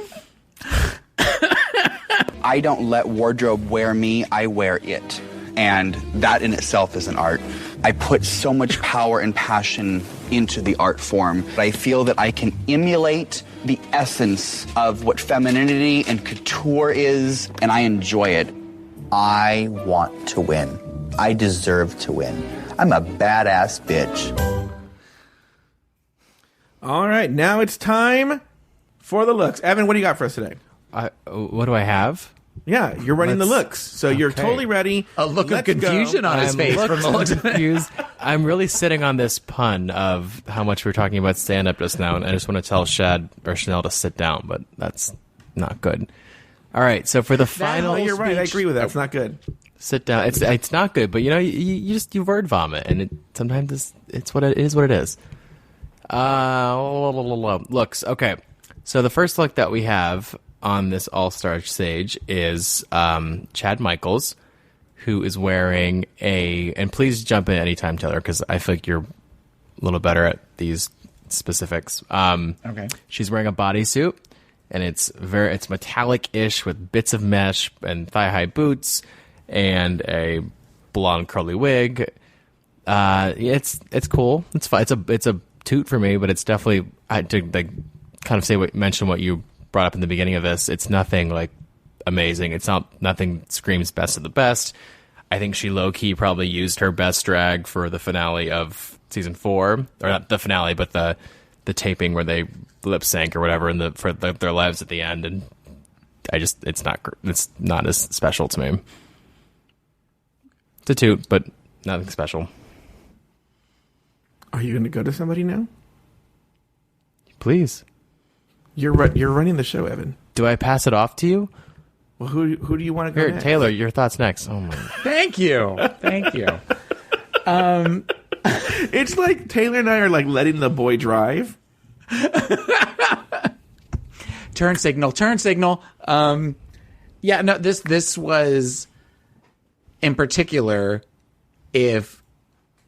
I don't let wardrobe wear me. I wear it. And that in itself is an art. I put so much power and passion into the art form. I feel that I can emulate the essence of what femininity and couture is, and I enjoy it. I want to win. I deserve to win. I'm a badass bitch. All right, now it's time for the looks. Evan, what do you got for us today? What do I have? Yeah, you're running the looks, so you're totally ready. A look of confusion on his face. From the looks confused. I'm really sitting on this pun of how much we're talking about stand-up just now, and I just want to tell Shad or Chanel to sit down, but that's not good. All right, so for the final you're right. I speech- agree with that. It's not good. Sit down. It's not good, but you word vomit, and sometimes it's what it is. What it is. Looks. Okay, so the first look that we have on this all-star stage is Chad Michaels, who is wearing and please jump in anytime, Taylor, because I feel like you're a little better at these specifics. Okay. She's wearing a bodysuit, and it's metallic-ish with bits of mesh and thigh-high boots and a blonde curly wig. It's cool. It's fun. It's a toot for me, but it's definitely mention what you brought up in the beginning of this. It's nothing like amazing. Nothing screams best of the best. I think she low-key probably used her best drag for the finale of season 4, or not the finale, but the taping where they lip sync or whatever for their lives at the end. And it's not as special to me. It's a toot, but nothing special. Are you going to go to somebody now? Please. You're running the show, Evan. Do I pass it off to you? Well, who do you want to go Here, next? Taylor, your thoughts next. Oh my! Thank you. It's like Taylor and I are like letting the boy drive. Turn signal. Yeah, no, this was, in particular, if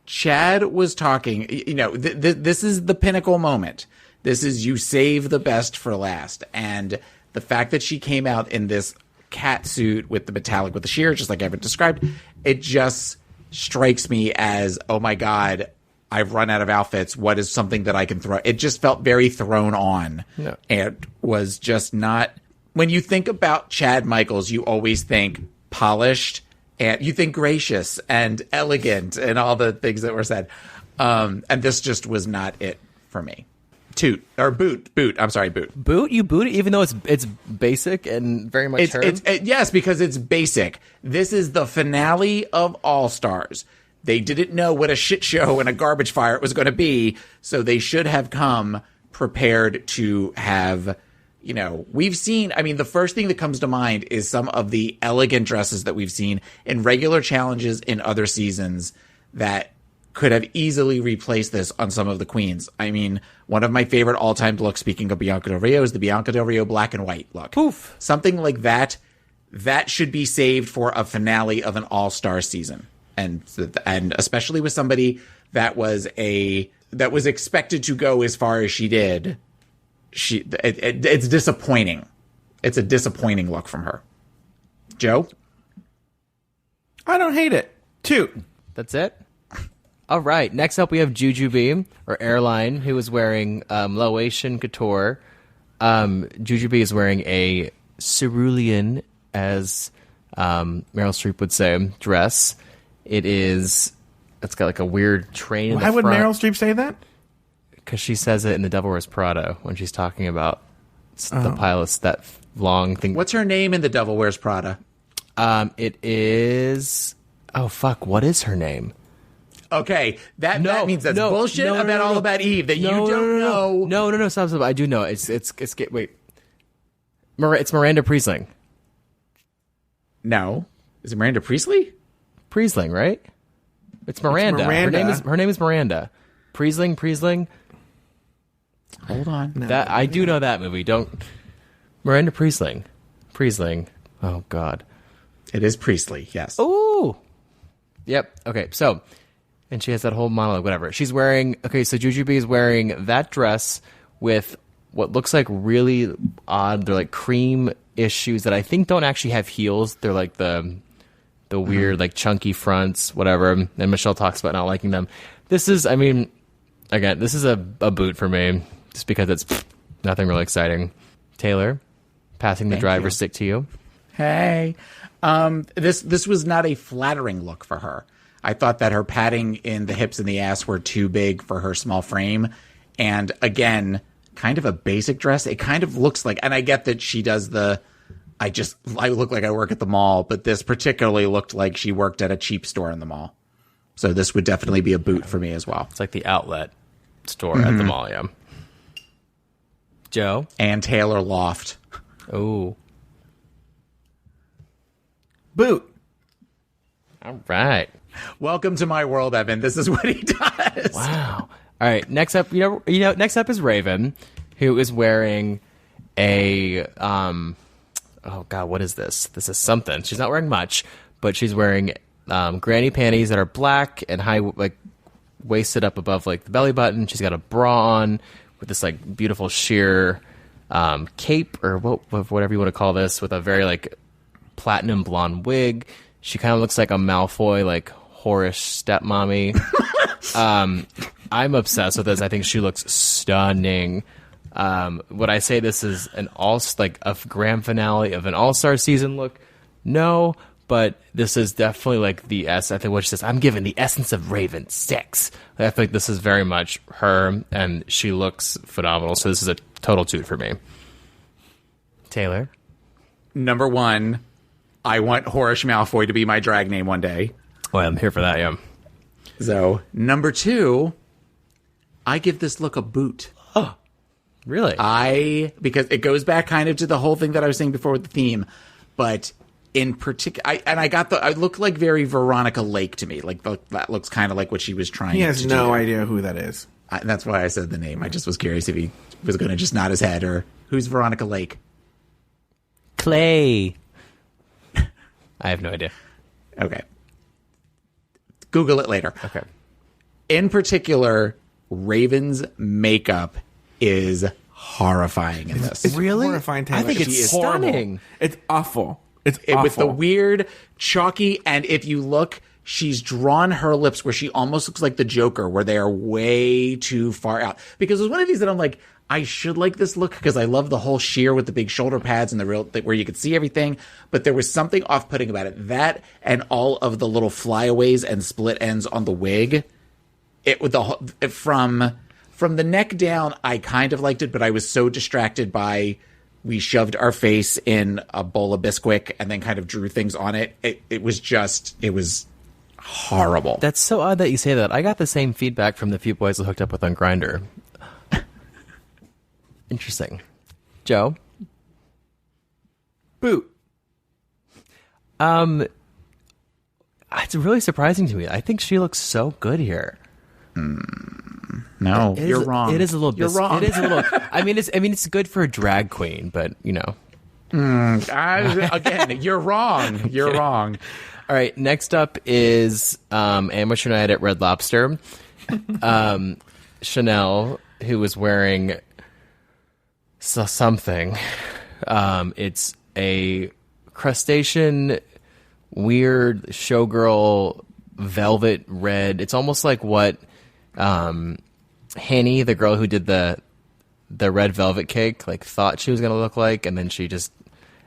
Chad was talking, this is the pinnacle moment. This is you save the best for last. And the fact that she came out in this cat suit with the metallic, with the sheer, just like Evan described, it just strikes me as, oh my God, I've run out of outfits. What is something that I can throw? It just felt very thrown on. No. And was just not, when you think about Chad Michaels, you always think polished and you think gracious and elegant and all the things that were said. And this just was not it for me. Boot. I'm sorry, boot. You boot it, even though it's basic and very much yes, because it's basic. This is the finale of All Stars. They didn't know what a shit show and a garbage fire it was going to be, so they should have come prepared to have, we've seen, the first thing that comes to mind is some of the elegant dresses that we've seen in regular challenges in other seasons that could have easily replaced this on some of the queens. One of my favorite all-time looks, speaking of Bianca Del Rio, is the Bianca Del Rio black and white look. Poof. Something like that should be saved for a finale of an all-star season. And especially with somebody that was expected to go as far as she did, it's disappointing. It's a disappointing look from her. Joe? I don't hate it. 2. That's it? All right. Next up, we have Jujubee, or Airline, who is wearing Loation Couture. Jujubee is wearing a cerulean, as Meryl Streep would say, dress. It's got like a weird train in the front. Why would Meryl Streep say that? Because she says it in The Devil Wears Prada when she's talking about the pilots, that long thing. What's her name in The Devil Wears Prada? It is... Oh, fuck. What is her name? Okay, that means that's bullshit about Eve that you don't know. No, stop. I do know. Wait. It's Miranda Priestling. No. Is it Miranda Priestley? Priestling, right? It's Miranda. It's Miranda. Her name is Miranda. Priestling. Hold on. No. That I do know that movie. Miranda Priestling. Oh God. It is Priestley, yes. Ooh. Yep. Okay, so, and she has that whole monologue, whatever. She's wearing, so Jujubee is wearing that dress with what looks like really odd, they're like cream-ish shoes that I think don't actually have heels. They're like the weird, like chunky fronts, whatever. And Michelle talks about not liking them. This is, again, this is a boot for me, just because it's nothing really exciting. Taylor, passing the driver's stick to you. Hey. This was not a flattering look for her. I thought that her padding in the hips and the ass were too big for her small frame. And again, kind of a basic dress. It kind of looks like, and I get that she does I look like I work at the mall, but this particularly looked like she worked at a cheap store in the mall. So this would definitely be a boot for me as well. It's like the outlet store at the mall, yeah. Joe? And Taylor Loft. Ooh. Boot. All right. Welcome to my world, Evan. This is what he does. Wow. All right. Next up, next up is Raven, who is wearing a oh God, what is this? This is something. She's not wearing much, but she's wearing granny panties that are black and high, like waisted up above like the belly button. She's got a bra on with this like beautiful sheer cape or whatever you want to call this, with a very like platinum blonde wig. She kind of looks like a Malfoy, like whorish stepmommy. I'm obsessed with this. I think she looks stunning. Would I say this is a grand finale of an all-star season look? No, but this is definitely like I think what she says, I'm giving the essence of Raven 6. I feel like this is very much her, and she looks phenomenal. So this is a total toot for me. Taylor? Number 1, I want Horish Malfoy to be my drag name one day. Well, I'm here for that, yeah. So, number 2, I give this look a boot. Oh, really? Because it goes back kind of to the whole thing that I was saying before with the theme, but in particular, I look like very Veronica Lake to me. Like that looks kind of like what she was trying to do. He has no idea who that is. That's why I said the name. I just was curious if he was going to just nod his head or Who's Veronica Lake? Clay. I have no idea. Okay. Google it later. Okay. In particular, Raven's makeup is horrifying in this. It's horrifying. I think it's stunning. It's awful. It's awful. With the weird, chalky, and if you look, she's drawn her lips where she almost looks like the Joker, where they are way too far out. Because it was one of these that I'm like, I should like this look because I love the whole sheer with the big shoulder pads and where you could see everything. But there was something off-putting about it. That and all of the little flyaways and split ends on the wig. From the neck down, I kind of liked it, but I was so distracted by we shoved our face in a bowl of Bisquick and then kind of drew things on it. It was horrible. That's so odd that you say that. I got the same feedback from the few boys I hooked up with on Grindr. Interesting. Joe? Boot. It's really surprising to me. I think she looks so good here. No, you're wrong. It is a little. You're wrong. It is a little. I mean, it's good for a drag queen, but you know. Again, you're wrong. You're wrong. All right. Next up is Amateur Night at Red Lobster. Chanel, who was wearing something. It's a crustacean, weird showgirl velvet red. It's almost like what Hanny, the girl who did the red velvet cake, like thought she was going to look like, and then she just,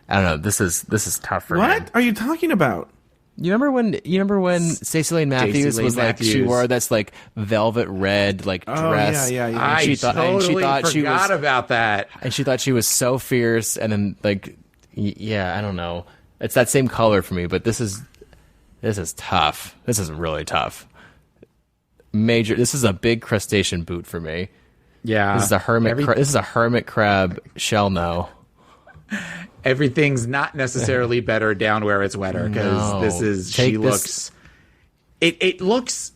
I don't know. This is tough for me. What are you talking about? You remember when Stacey Lane Matthews was like, she wore this like velvet red like dress. Yeah. I totally forgot about that. And she thought she was so fierce, and then like, I don't know. It's that same color for me, but this is tough. This is really tough. This is a big crustacean boot for me. Yeah, this is a hermit. This is a hermit crab shell. No. Everything's not necessarily better down where it's wetter because It looks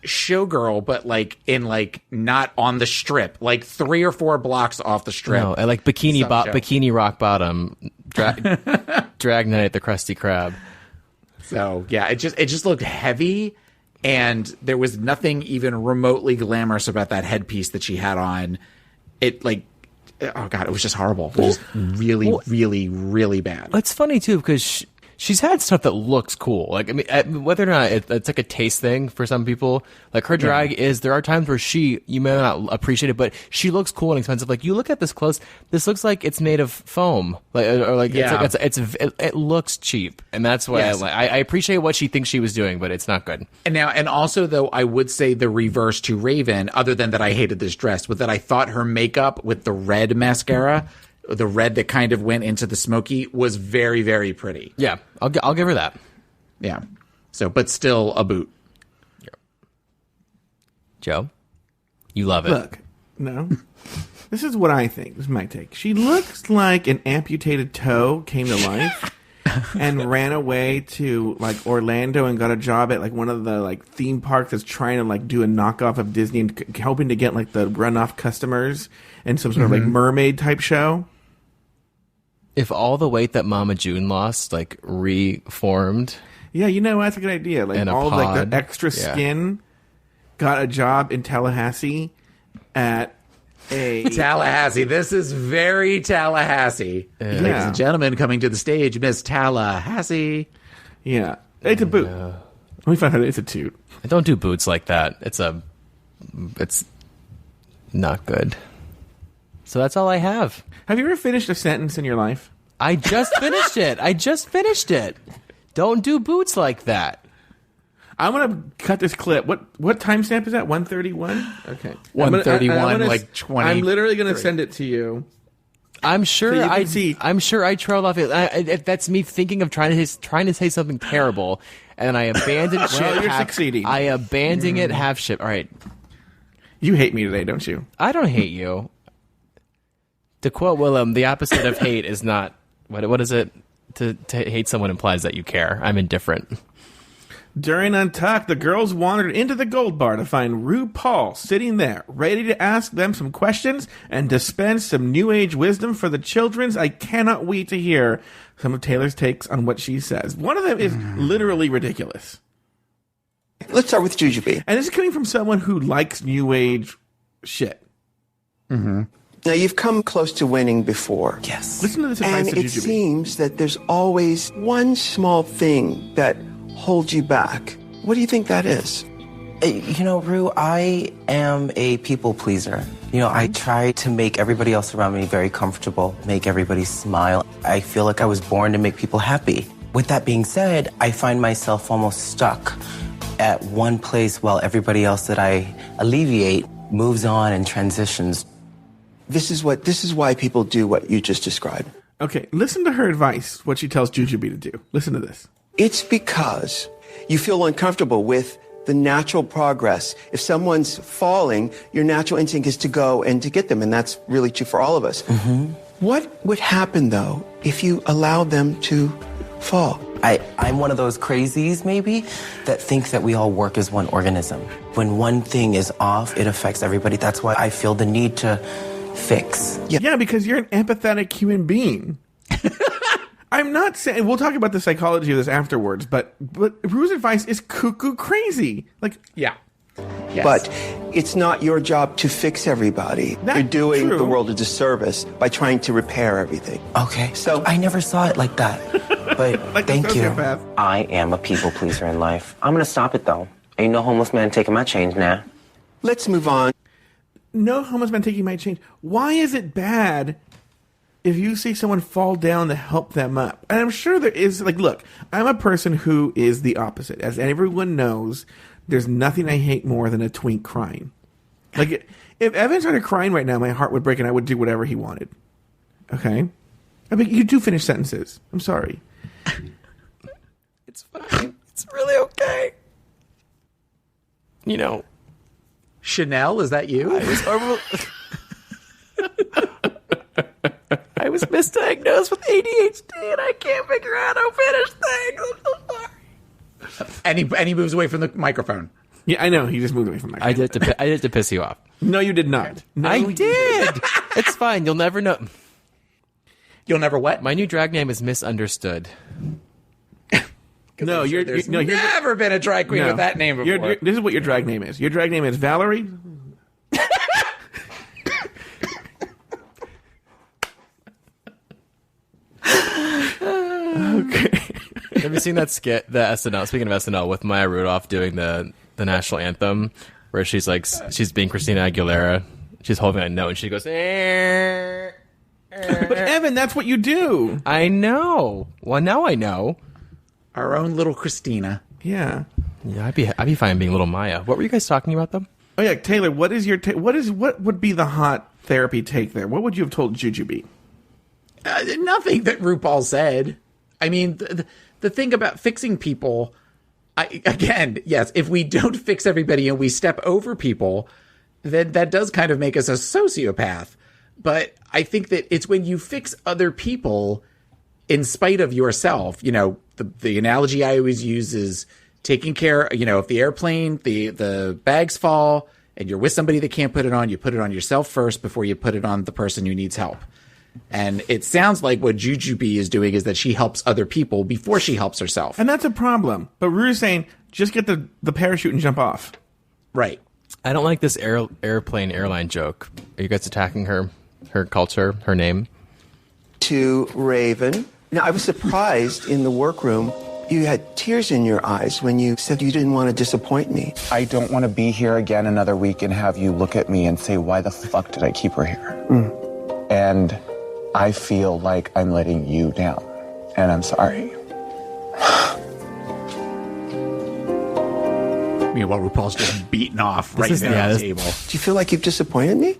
showgirl, but like in like not on the strip, like 3 or 4 blocks off the strip. No, like bikini rock bottom, Dragnet at the Krusty Krab. So yeah, it just looked heavy, and there was nothing even remotely glamorous about that headpiece that she had on. It like. Oh God, it was just horrible. It was just really, really, really bad. It's funny too because she's had stuff that looks cool. Like I mean, whether or not it's like a taste thing for some people. Like her drag is. There are times where you may not appreciate it, but she looks cool and expensive. Like you look at this close, this looks like it's made of foam. It looks cheap, and that's why I appreciate what she thinks she was doing, but it's not good. And also though, I would say the reverse to Raven, other than that I hated this dress, was that I thought her makeup with the red mascara, the red that kind of went into the smoky, was very, very pretty. Yeah, I'll give her that. Yeah. So, but still a boot. Joe, you love it. Look, no. This is what I think. This is my take. She looks like an amputated toe came to life and ran away to like Orlando and got a job at like one of the like theme parks that's trying to like do a knockoff of Disney and hoping to get like the runoff customers and some sort of like mermaid type show. If all the weight that Mama June lost like reformed. Yeah, you know, that's a good idea. Like all like the extra skin got a job in Tallahassee at Tallahassee. This is very Tallahassee. Ladies and gentlemen, coming to the stage, Miss Tallahassee. Yeah. It's a boot. Let me find out it's a toot. I don't do boots like that. It's not good. So that's all I have. Have you ever finished a sentence in your life? I just finished it. Don't do boots like that. I'm going to cut this clip. What timestamp is that? 131? Okay. 131, like 20. I'm literally going to send it to you. I'm sure so I'm sure I trailed off it. That's me thinking of trying to say something terrible, and I abandoned shit. Well, you're succeeding. I abandoned it half shit. All right. You hate me today, don't you? I don't hate you. To quote Willem, the opposite of hate is not... What is it? To hate someone implies that you care. I'm indifferent. During Untucked, the girls wandered into the Gold Bar to find RuPaul sitting there, ready to ask them some questions and dispense some new age wisdom for the children's. I cannot wait to hear some of Taylor's takes on what she says. One of them is literally ridiculous. Let's start with Jujubee. And this is coming from someone who likes new age shit. Mm-hmm. Now, you've come close to winning before. Yes. Listen to this advice and to it Jujubee. seems that there's always one small thing that holds you back. What do you think that is? You know, Ru, I am a people pleaser. You know, I try to make everybody else around me very comfortable, make everybody smile. I feel like I was born to make people happy. With that being said, I find myself almost stuck at one place while everybody else that I alleviate moves on and transitions. This is why people do what you just described. Okay, listen to her advice, what she tells Jujubee to do. Listen to this. It's because you feel uncomfortable with the natural progress. If someone's falling, your natural instinct is to go and to get them, and that's really true for all of us. Mm-hmm. What would happen, though, if you allowed them to fall? I'm one of those crazies, maybe, that think that we all work as one organism. When one thing is off, it affects everybody. That's why I feel the need to fix. Yeah, because you're an empathetic human being. I'm not saying, we'll talk about the psychology of this afterwards, but Ru's advice is cuckoo crazy. Like, yeah. Yes. But it's not your job to fix everybody. You're doing the world a disservice by trying to repair everything. Okay, so I never saw it like that, but Like thank you. sociopath. I am a people pleaser in life. I'm gonna stop it though. Ain't no homeless man taking my change now. Let's move on. No homeless man taking my change. Why is it bad if you see someone fall down to help them up? And I'm sure there is, like, look, I'm a person who is the opposite. As everyone knows, there's nothing I hate more than a twink crying. Like, if Evan started crying right now, my heart would break and I would do whatever he wanted. Okay? I mean, you do finish sentences. I'm sorry. It's fine. It's really okay. You know. Chanel, is that you? I was misdiagnosed with ADHD and I can't figure out how to finish things. I'm so sorry. And he moves away from the microphone. Yeah, I know. He just moved away from the microphone. I did to piss you off. No, you did not. No, I did. It's fine. You'll never know. You'll never what? My new drag name is Misunderstood. No, There's never been a drag queen with that name before. This is what your drag name is. Your drag name is Valerie. Okay. Have you seen that skit, the SNL? Speaking of SNL, with Maya Rudolph doing the national anthem, where she's like, she's being Christina Aguilera. She's holding a note and she goes, But Evan, that's what you do. I know. Well, now I know. Our own little Christina. Yeah. Yeah, I'd be fine being little Maya. What were you guys talking about, though? Oh yeah, Taylor. What is your what would be the hot therapy take there? What would you have told Jujubee? Nothing that RuPaul said. I mean, the thing about fixing people, again, yes, if we don't fix everybody and we step over people, then that does kind of make us a sociopath. But I think that it's when you fix other people in spite of yourself. You know, the analogy I always use is taking care, you know, if the airplane, the bags fall and you're with somebody that can't put it on, you put it on yourself first before you put it on the person who needs help. And it sounds like what Jujubee is doing is that she helps other people before she helps herself. And that's a problem. But Ru's saying, just get the parachute and jump off. Right. I don't like this airline joke. Are you guys attacking her culture, her name? To Raven. Now, I was surprised in the workroom. You had tears in your eyes when you said you didn't want to disappoint me. I don't want to be here again another week and have you look at me and say, why the fuck did I keep her here? And I feel like I'm letting you down. And I'm sorry. Meanwhile, RuPaul's just beaten off right there on the table. Do you feel like you've disappointed me?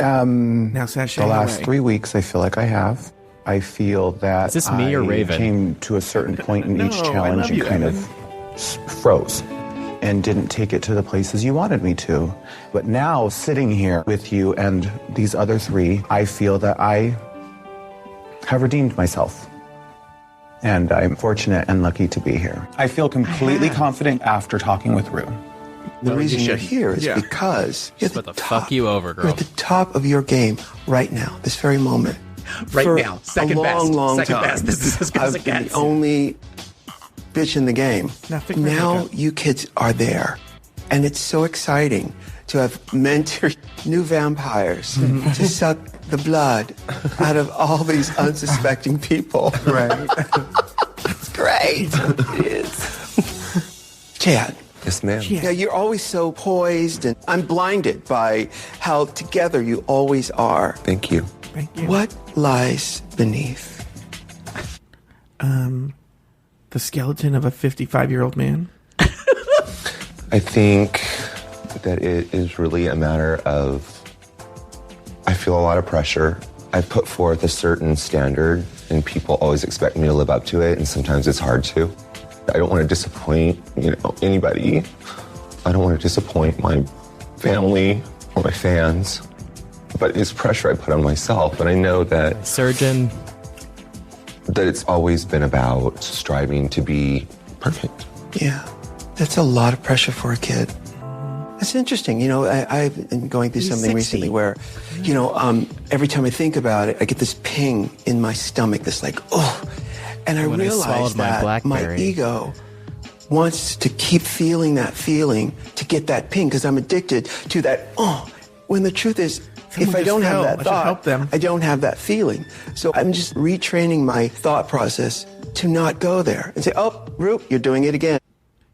Now, sashay the last away. 3 weeks, I feel like I have. I feel that Is this me or Raven? I came to a certain point in each No, I challenge love and you, kind Evan. of froze and didn't take it to the places you wanted me to. But now, sitting here with you and these other three, I feel that I have redeemed myself. And I'm fortunate and lucky to be here. I feel completely confident after talking with Ru. The reason you're here is because you're Just about to fuck you over, girl. You're at the top of your game right now, this very moment. Right For now, second a long, best. long Second time, best. This is as good as it I've been gets. the only bitch in the game. Now you kids are there, and it's so exciting to have mentored new vampires to suck the blood out of all these unsuspecting people. Right. It's great. It is. Chad. Yes, ma'am. Yeah, you're always so poised, and I'm blinded by how together you always are. Thank you. Thank you. What lies beneath? The skeleton of a 55-year-old man. I think that it is really a matter of, I feel a lot of pressure. I put forth a certain standard, and people always expect me to live up to it, and sometimes it's hard to. I don't want to disappoint, anybody. I don't want to disappoint my family or my fans. But it's pressure I put on myself, and I know that surgeon. That it's always been about striving to be perfect. Yeah, that's a lot of pressure for a kid. That's interesting. I've been going through something recently where, every time I think about it, I get this ping in my stomach, this and I When I realize swallowed my that blackberry. my ego wants to keep feeling that feeling to get that ping because I'm addicted to that, when the truth is, if I don't have that thought, I don't have that feeling. So I'm just retraining my thought process to not go there and say, Ru, you're doing it again.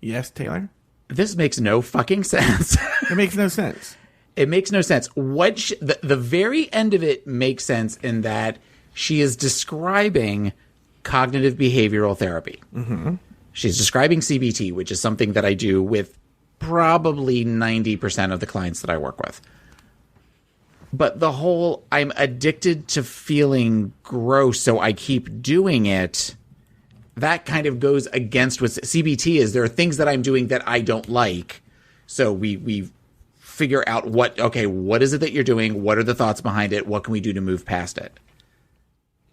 Yes, Taylor? This makes no fucking sense. It makes no sense. It makes no sense. The very end of it makes sense in that she is describing cognitive behavioral therapy. Mm-hmm. She's describing CBT, which is something that I do with probably 90% of the clients that I work with. But the whole, I'm addicted to feeling gross, so I keep doing it, that kind of goes against what CBT is. There are things that I'm doing that I don't like. So we figure out what is it that you're doing? What are the thoughts behind it? What can we do to move past it?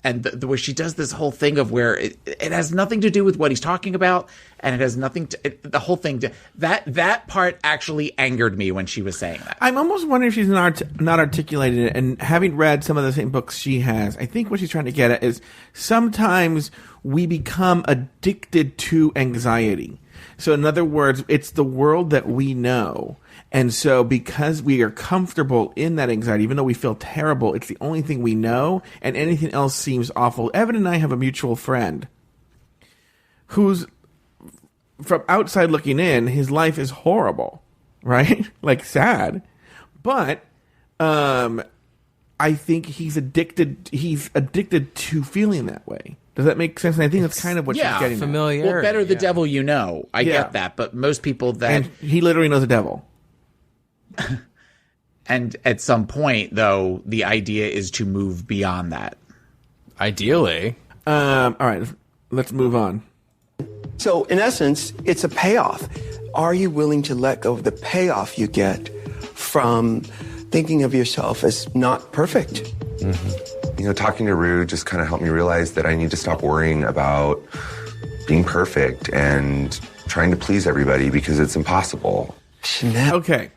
And the way she does this whole thing of where it has nothing to do with what he's talking about, and it has nothing to the whole thing. That part actually angered me when she was saying that. I'm almost wondering if she's not articulated it. And having read some of the same books she has, I think what she's trying to get at is sometimes we become addicted to anxiety. So in other words, it's the world that we know. And so because we are comfortable in that anxiety, even though we feel terrible, it's the only thing we know, and anything else seems awful. Evan and I have a mutual friend who's, from outside looking in, his life is horrible, right? Like sad. But I think he's addicted to feeling that way. Does that make sense? And I think that's kind of what she's getting at. Well, better the devil you know. I get that. But most people that... And he literally knows the devil. And at some point, though, the idea is to move beyond that. Ideally. All right, let's move on. So, in essence, it's a payoff. Are you willing to let go of the payoff you get from thinking of yourself as not perfect? Mm-hmm. Talking to Ru just kind of helped me realize that I need to stop worrying about being perfect and trying to please everybody because it's impossible. Okay.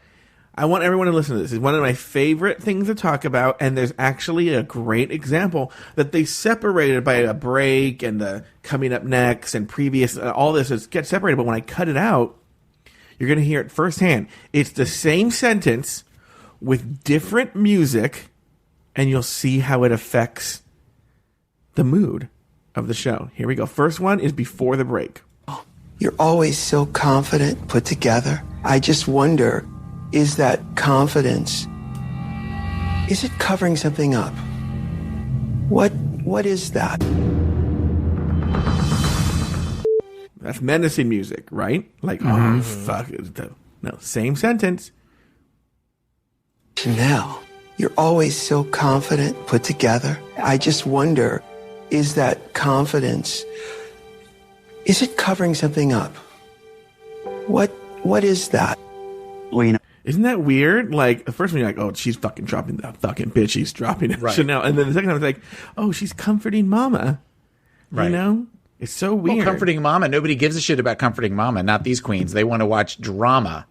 I want everyone to listen to this. It's one of my favorite things to talk about, and there's actually a great example that they separated by a break and the coming up next and previous, all this is gets separated, but when I cut it out, you're going to hear it firsthand. It's the same sentence with different music, and you'll see how it affects the mood of the show. Here we go. First one is before the break. You're always so confident, put together. I just wonder, is that confidence, is it covering something up? What is that? That's menacing music, right? Like, oh, fuck. No, same sentence. Chanel, you're always so confident, put together. I just wonder, is that confidence, is it covering something up? What is that? Well, isn't that weird? Like, the first one, you're like, oh, she's fucking dropping that fucking bitch. She's dropping it. Right. Chanel. And then the second time, it's like, oh, she's comforting mama. Right. You know? It's so weird. Well, Comforting Mama. Nobody gives a shit about Comforting Mama. Not these queens. They want to watch drama.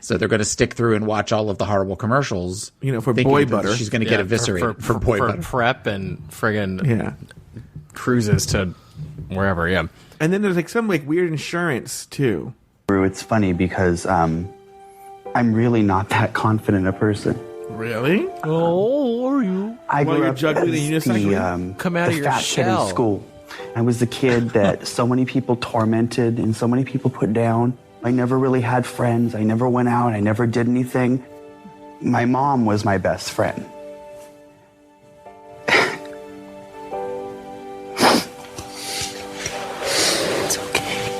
So they're going to stick through and watch all of the horrible commercials. For boy butter. She's going to get eviscerated for boy butter. Prep and friggin' cruises to wherever, yeah. And then there's like some like weird insurance too. It's funny because I'm really not that confident a person. Really? Oh, are you? I grew you're up juggling as the unicycle? Come out the of your fat kid shell. in school. I was the kid that so many people tormented and so many people put down. I never really had friends. I never went out. I never did anything. My mom was my best friend. It's okay.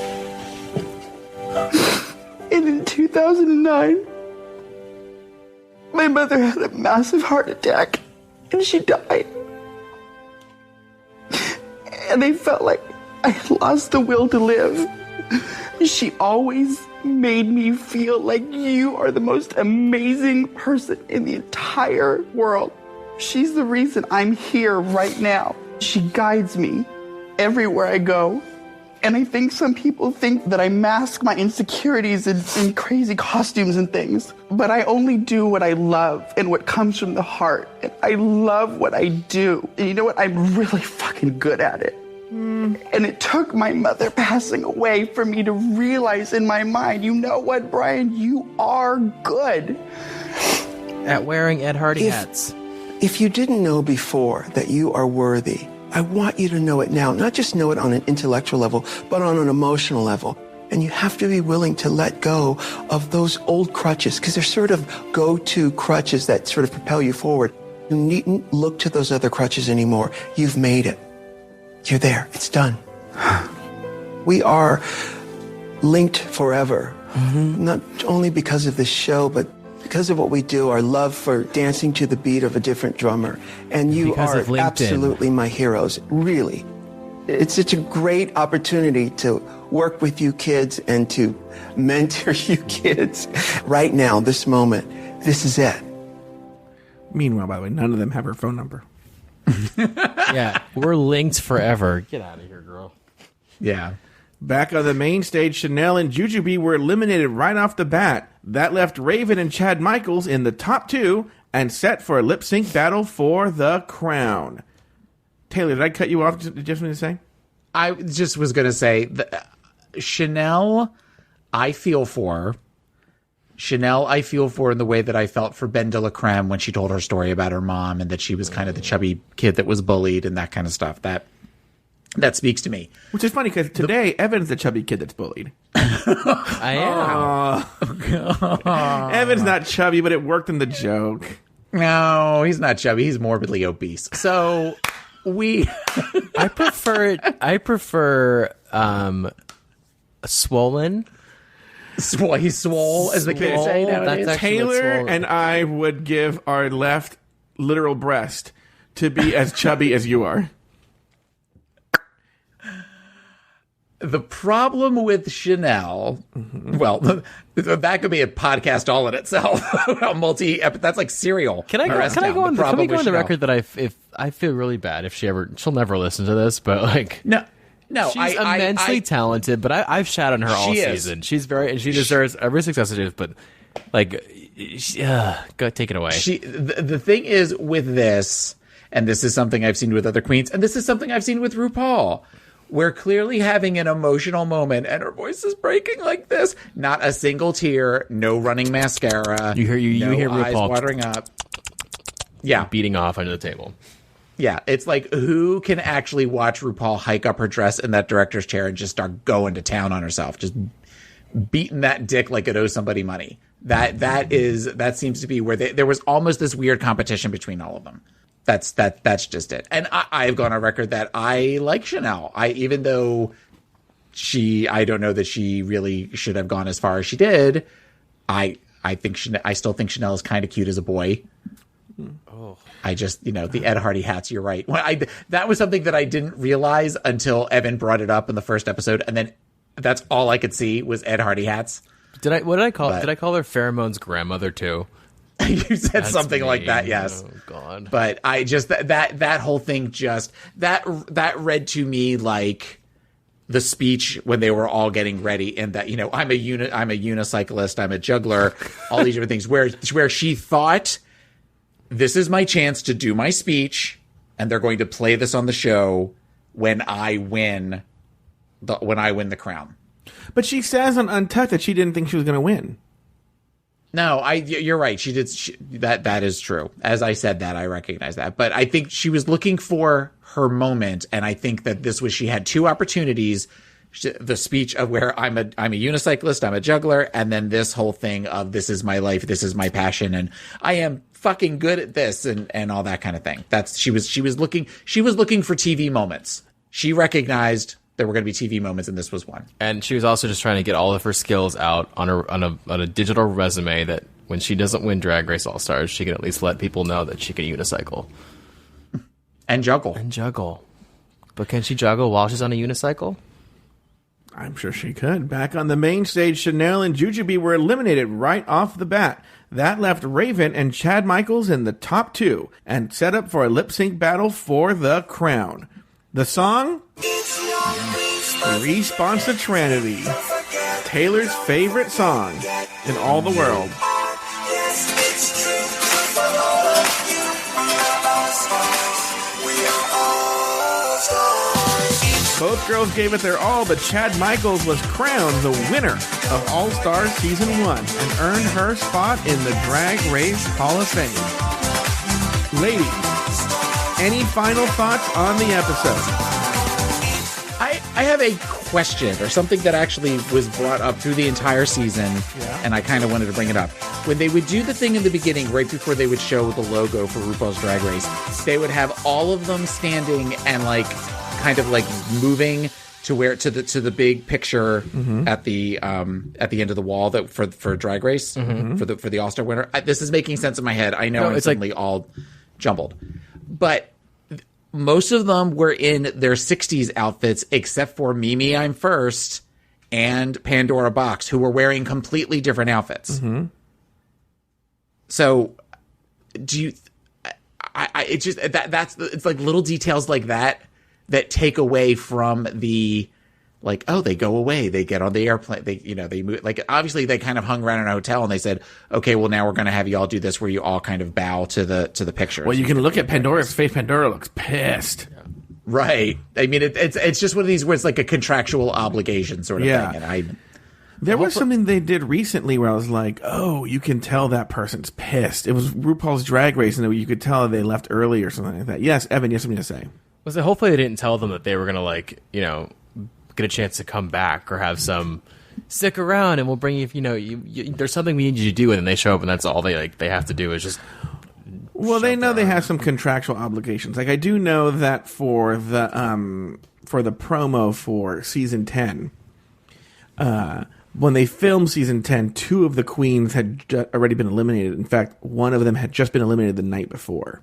And in 2009, my mother had a massive heart attack and she died. And I felt like I had lost the will to live. She always made me feel like you are the most amazing person in the entire world. She's the reason I'm here right now. She guides me everywhere I go. And I think some people think that I mask my insecurities in crazy costumes and things. But I only do what I love and what comes from the heart. And I love what I do. And you know what? I'm really fucking good at it. And it took my mother passing away for me to realize in my mind, you know what, Brian? You are good. At wearing Ed Hardy hats. If you didn't know before that you are worthy, I want you to know it now. Not just know it on an intellectual level, but on an emotional level. And you have to be willing to let go of those old crutches, because they're sort of go-to crutches that sort of propel you forward. You needn't look to those other crutches anymore. You've made it. You're there. It's done. We are linked forever. Not only because of this show, but because of what we do, our love for dancing to the beat of a different drummer. And you are absolutely my heroes. Really. It's such a great opportunity to work with you kids and to mentor you kids. Right now, this moment, this is it. Meanwhile, by the way, none of them have her phone number. Yeah, we're linked forever. Get out of here, girl. Yeah. Back on the main stage, Chanel and Jujubee were eliminated right off the bat. That left Raven and Chad Michaels in the top two and set for a lip sync battle for the crown. Taylor, did I cut you off? Did you have something to say? I just was going to say, Chanel, I feel for. Chanel, I feel for in the way that I felt for Ben de la Creme when she told her story about her mom and that she was kind of the chubby kid that was bullied and that kind of stuff. That speaks to me. Which is funny because today, Evan's the chubby kid that's bullied. I am. Evan's not chubby, but it worked in the joke. No, he's not chubby. He's morbidly obese. So I prefer swollen. He's swole, as the kids say nowadays. Taylor and I would give our left literal breast to be as chubby as you are. The problem with Chanel, well, that could be a podcast all in itself. That's like Serial. Can I go on the record that I feel really bad if she'll never listen to this, but like no, she's immensely talented, but I've shat on her all season. She's she deserves every success it is, but like, go take it away. The thing is with this, and this is something I've seen with other queens, and this is something I've seen with RuPaul. We're clearly having an emotional moment, and her voice is breaking like this. Not a single tear, no running mascara. You hear eyes RuPaul watering up. Yeah, beating off under the table. Yeah, it's like, who can actually watch RuPaul hike up her dress in that director's chair and just start going to town on herself, just beating that dick like it owes somebody money. That seems to be where there was almost this weird competition between all of them. That's just it. And I've gone on record that I like Chanel. Even though I don't know that she really should have gone as far as she did. I still think Chanel is kind of cute as a boy. Oh, I just, the Ed Hardy hats. You're right. That was something that I didn't realize until Evan brought it up in the first episode, and then that's all I could see was Ed Hardy hats. Did I call her Pheromone's grandmother too? You said that's something like that, yes. Oh God! But I just that whole thing just that read to me like the speech when they were all getting ready, and that, you know, I'm a unicyclist, I'm a juggler, all these different things, where she thought, this is my chance to do my speech, and they're going to play this on the show when I win the crown. But she says on Untucked that she didn't think she was going to win. No, you're right. She did. That is true. As I said that, I recognize that. But I think she was looking for her moment, and I think that she had two opportunities: the speech of where I'm a unicyclist, I'm a juggler, and then this whole thing of this is my life, this is my passion, and I am fucking good at this, and all that kind of thing. She was looking for TV moments. She recognized there were going to be TV moments, and this was one. And she was also just trying to get all of her skills out on a digital resume, that when she doesn't win Drag Race All Stars, she can at least let people know that she can unicycle and juggle. But can she juggle while she's on a unicycle? I'm sure she could. Back on the main stage, Chanel and Jujubee were eliminated right off the bat. That left Raven and Chad Michaels in the top two and set up for a lip-sync battle for the crown. The song? Response to Trinity. Taylor's favorite song in all the world. Both girls gave it their all, but Chad Michaels was crowned the winner of All Stars Season 1 and earned her spot in the Drag Race Hall of Fame. Ladies, any final thoughts on the episode? I have a question, or something that actually was brought up through the entire season, and I kind of wanted to bring it up. When they would do the thing in the beginning, right before they would show the logo for RuPaul's Drag Race, they would have all of them standing and kind of moving to the big picture at the end of the wall that for Drag Race for the All-Star winner. This is making sense in my head. I know it's suddenly all jumbled, but most of them were in their 60s outfits, except for Mimi I'm First and Pandora Box, who were wearing completely different outfits. So, do you? It's just it's like little details like that take away from the, they go away, they get on the airplane, they move. Obviously they kind of hung around in a hotel and they said, okay, well now we're going to have you all do this where you all kind of bow to the pictures. Well, you can look at Pandora's face. Pandora looks pissed. Right. I mean, it's just one of these where it's like a contractual obligation sort of thing. And there was something they did recently where I was like, oh, you can tell that person's pissed. It was RuPaul's Drag Race, and you could tell they left early or something like that. Yes, Evan, you have something to say. Was it hopefully they didn't tell them that they were going to get a chance to come back or have some stick around and we'll bring you, there's something we need you to do, and then they show up and that's all they have to do is just. Well, they know they have some contractual obligations. I do know that for the promo for season 10, when they filmed season 10, 2 of the queens had already been eliminated. In fact, one of them had just been eliminated the night before.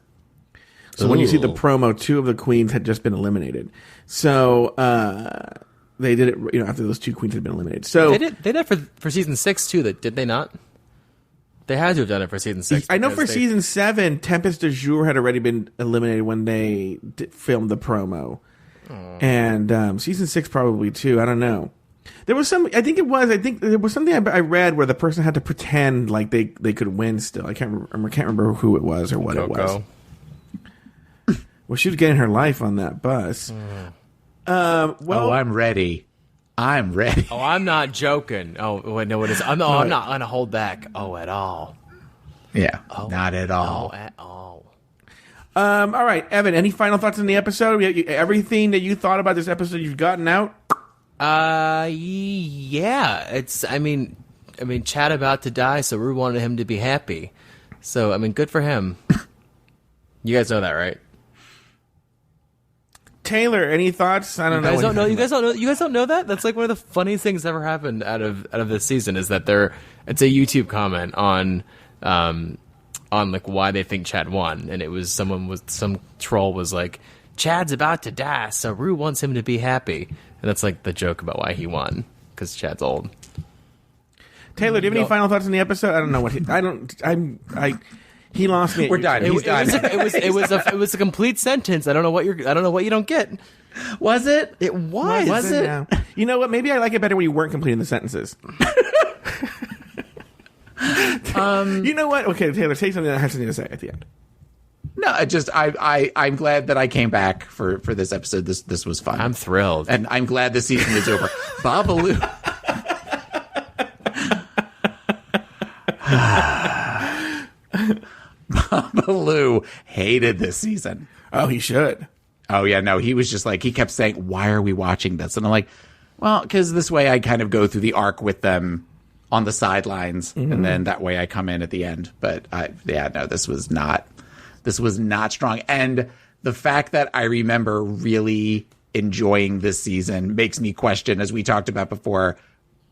So when you see the promo, 2 of the queens had just been eliminated. So they did it, after those 2 queens had been eliminated. So they did it for season 6 too. Did they not? They had to have done it for season 6. I know for season 7, Tempest du Jour had already been eliminated when they filmed the promo, and season 6 probably too. I don't know. There was some. I think there was something I read where the person had to pretend like they could win still. I can't remember who it was or what it was. Well, she was getting her life on that bus. I'm ready. I'm ready. Oh, I'm not joking. Oh, wait, no, it is. I'm not going to hold back. Oh, at all. Yeah, not at all. Oh, at all. All right, Evan, any final thoughts on the episode? Everything that you thought about this episode you've gotten out? Yeah. It's, I mean, Chad about to die, so Ru wanted him to be happy. So, good for him. You guys know that, right? Taylor, any thoughts? I don't know. You guys don't know that? That's like one of the funniest things that ever happened out of this season is that it's a YouTube comment on like why they think Chad won, and it was some troll was like, Chad's about to die, so Ru wants him to be happy, and that's like the joke about why he won, because Chad's old. Taylor, do you have any final thoughts on the episode? I don't know what he lost me. We're done. He's done. It was a complete sentence. I don't know what you don't get. Was it? It was. Was it? Yeah. You know what? Maybe I like it better when you weren't completing the sentences. You know what? Okay, Taylor, say something that has something to say at the end. No, I'm glad that I came back for this episode. This was fun. I'm thrilled. And I'm glad the season is over. Babalu. Babalu hated this season. Oh, he should. Oh, yeah, no, he was just like, he kept saying, why are we watching this? And I'm like, well, because this way I kind of go through the arc with them on the sidelines, and then that way I come in at the end. But this was not strong. And the fact that I remember really enjoying this season makes me question, as we talked about before,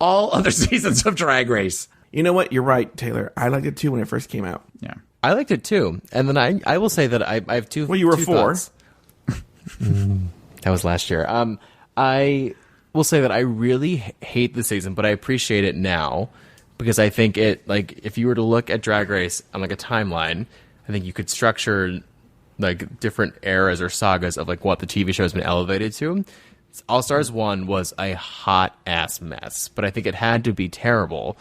all other seasons of Drag Race. You know what? You're right, Taylor. I liked it too when it first came out. Yeah. I liked it too. And then I will say that I have two. Well, you were two 4. thoughts. That was last year. I will say that I really hate the season, but I appreciate it now because I think it, like, if you were to look at Drag Race on like a timeline, I think you could structure like different eras or sagas of like what the TV show has been elevated to. All Stars 1 was a hot ass mess, but I think it had to be terrible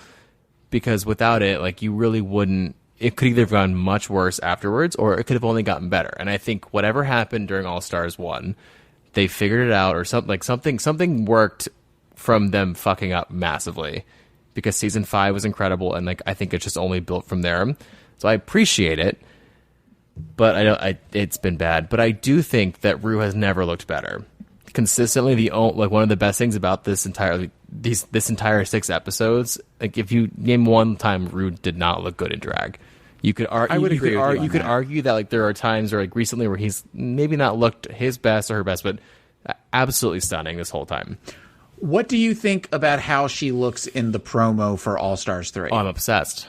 because without it, like, you really wouldn't. It could either have gone much worse afterwards, or it could have only gotten better. And I think whatever happened during All Stars 1, they figured it out, or something worked from them fucking up massively. Because season 5 was incredible, and like I think it's just only built from there. So I appreciate it, but it's been bad. But I do think that Ru has never looked better. Consistently, one of the best things about this entire 6 episodes, like if you name one time Ru did not look good in drag. You could argue that like there are times, or like recently, where he's maybe not looked his best or her best, but absolutely stunning this whole time. What do you think about how she looks in the promo for All Stars 3? Oh, I'm obsessed.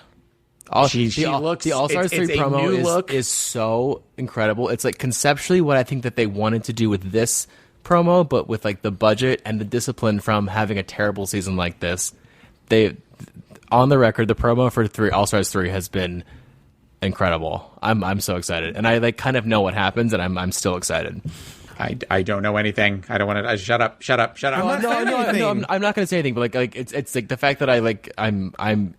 She looks. The All Stars 3 promo is so incredible. It's like conceptually what I think that they wanted to do with this promo, but with like the budget and the discipline from having a terrible season like this. They, on the record, the promo for All Stars 3 has been incredible. I'm so excited, and I like kind of know what happens, and I'm still excited. I don't know anything. I don't want to. Shut up. I'm not going to say anything, but like it's like the fact that I'm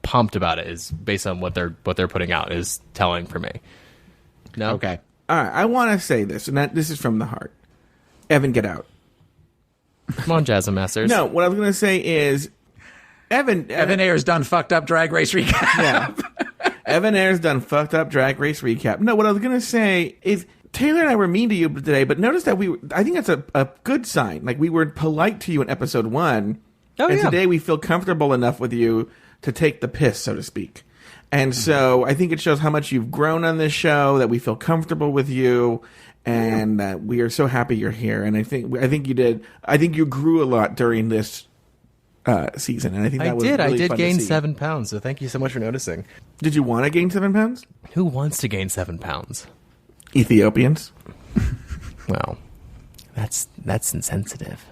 pumped about it is based on what they're putting out is telling for me. No, okay, all right. I want to say this, and this is from the heart. Evan, get out. Come on, Jasmine Masters. No, what I was going to say is Evan Ayres done fucked up Drag Race recap. Yeah. Evan Ayres done fucked up Drag Race recap. No, what I was going to say is Taylor and I were mean to you today, but notice that I think that's a good sign. Like, we were polite to you in episode 1. Oh, and yeah. Today we feel comfortable enough with you to take the piss, so to speak. And so I think it shows how much you've grown on this show, that we feel comfortable with you, and that we are so happy you're here. And I think you did. I think you grew a lot during this season, and I think that was really I did fun gain to see. 7 pounds, so thank you so much for noticing. Did you want to gain 7 pounds? Who wants to gain 7 pounds? Ethiopians. Well, that's insensitive.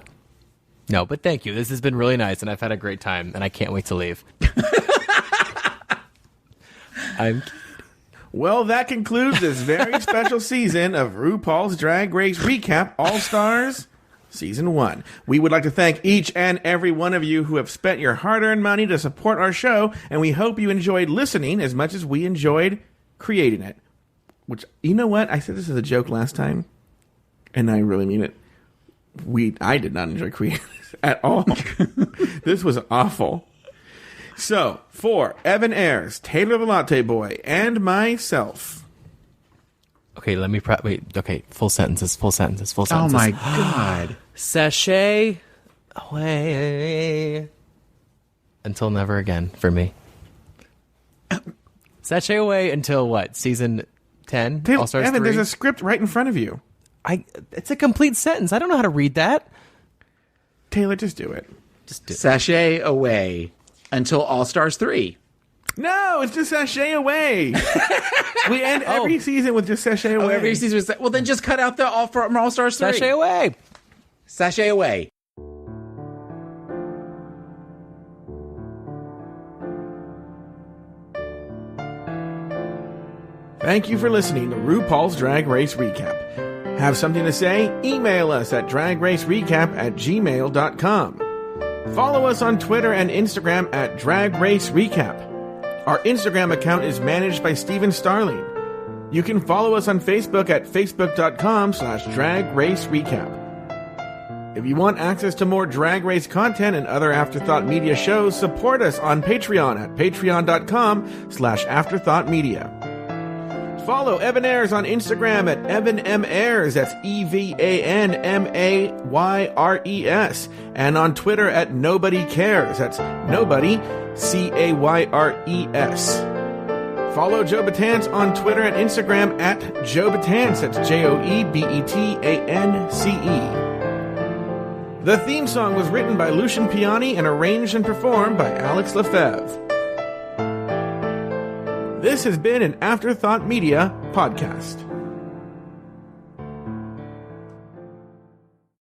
No, but thank you. This has been really nice, and I've had a great time, and I can't wait to leave. Well, that concludes this very special season of RuPaul's Drag Race Recap All Stars Season 1. We would like to thank each and every one of you who have spent your hard-earned money to support our show, and we hope you enjoyed listening as much as we enjoyed creating it. Which, you know what? I said this as a joke last time, and I really mean it. I did not enjoy creating this at all. This was awful. So, for Evan Ayres, Taylor the Latte Boy, and myself. Okay, let me wait. Okay, full sentences. Oh my God. Sashay away until never again for me. Sashay away until what? Season 10? Taylor, All Stars Evan, 3? there's a script right in front of you. It's a complete sentence. I don't know how to read that. Taylor, just do it. Sashay away until All Stars 3. No, it's just sashay away. We end every season with just sashay away. Every season was well, then just cut out the All Stars 3. Sashay away. Sashay away. Thank you for listening to RuPaul's Drag Race Recap. Have something to say? Email us at dragracerecap@gmail.com. Follow us on Twitter and Instagram at dragracerecap. Our Instagram account is managed by Steven Starling. You can follow us on Facebook at facebook.com/dragracerecap. If you want access to more Drag Race content and other Afterthought Media shows, support us on Patreon at patreon.com/afterthoughtmedia. Follow Evan Ayres on Instagram at Evan M. Ayres, that's EvanMayres, and on Twitter at Nobody Cares, that's Nobody, Cayres. Follow Joe Betance on Twitter and Instagram at Joe Betance, that's JoeBetance. The theme song was written by Lucian Piani and arranged and performed by Alex Lefebvre. This has been an Afterthought Media podcast.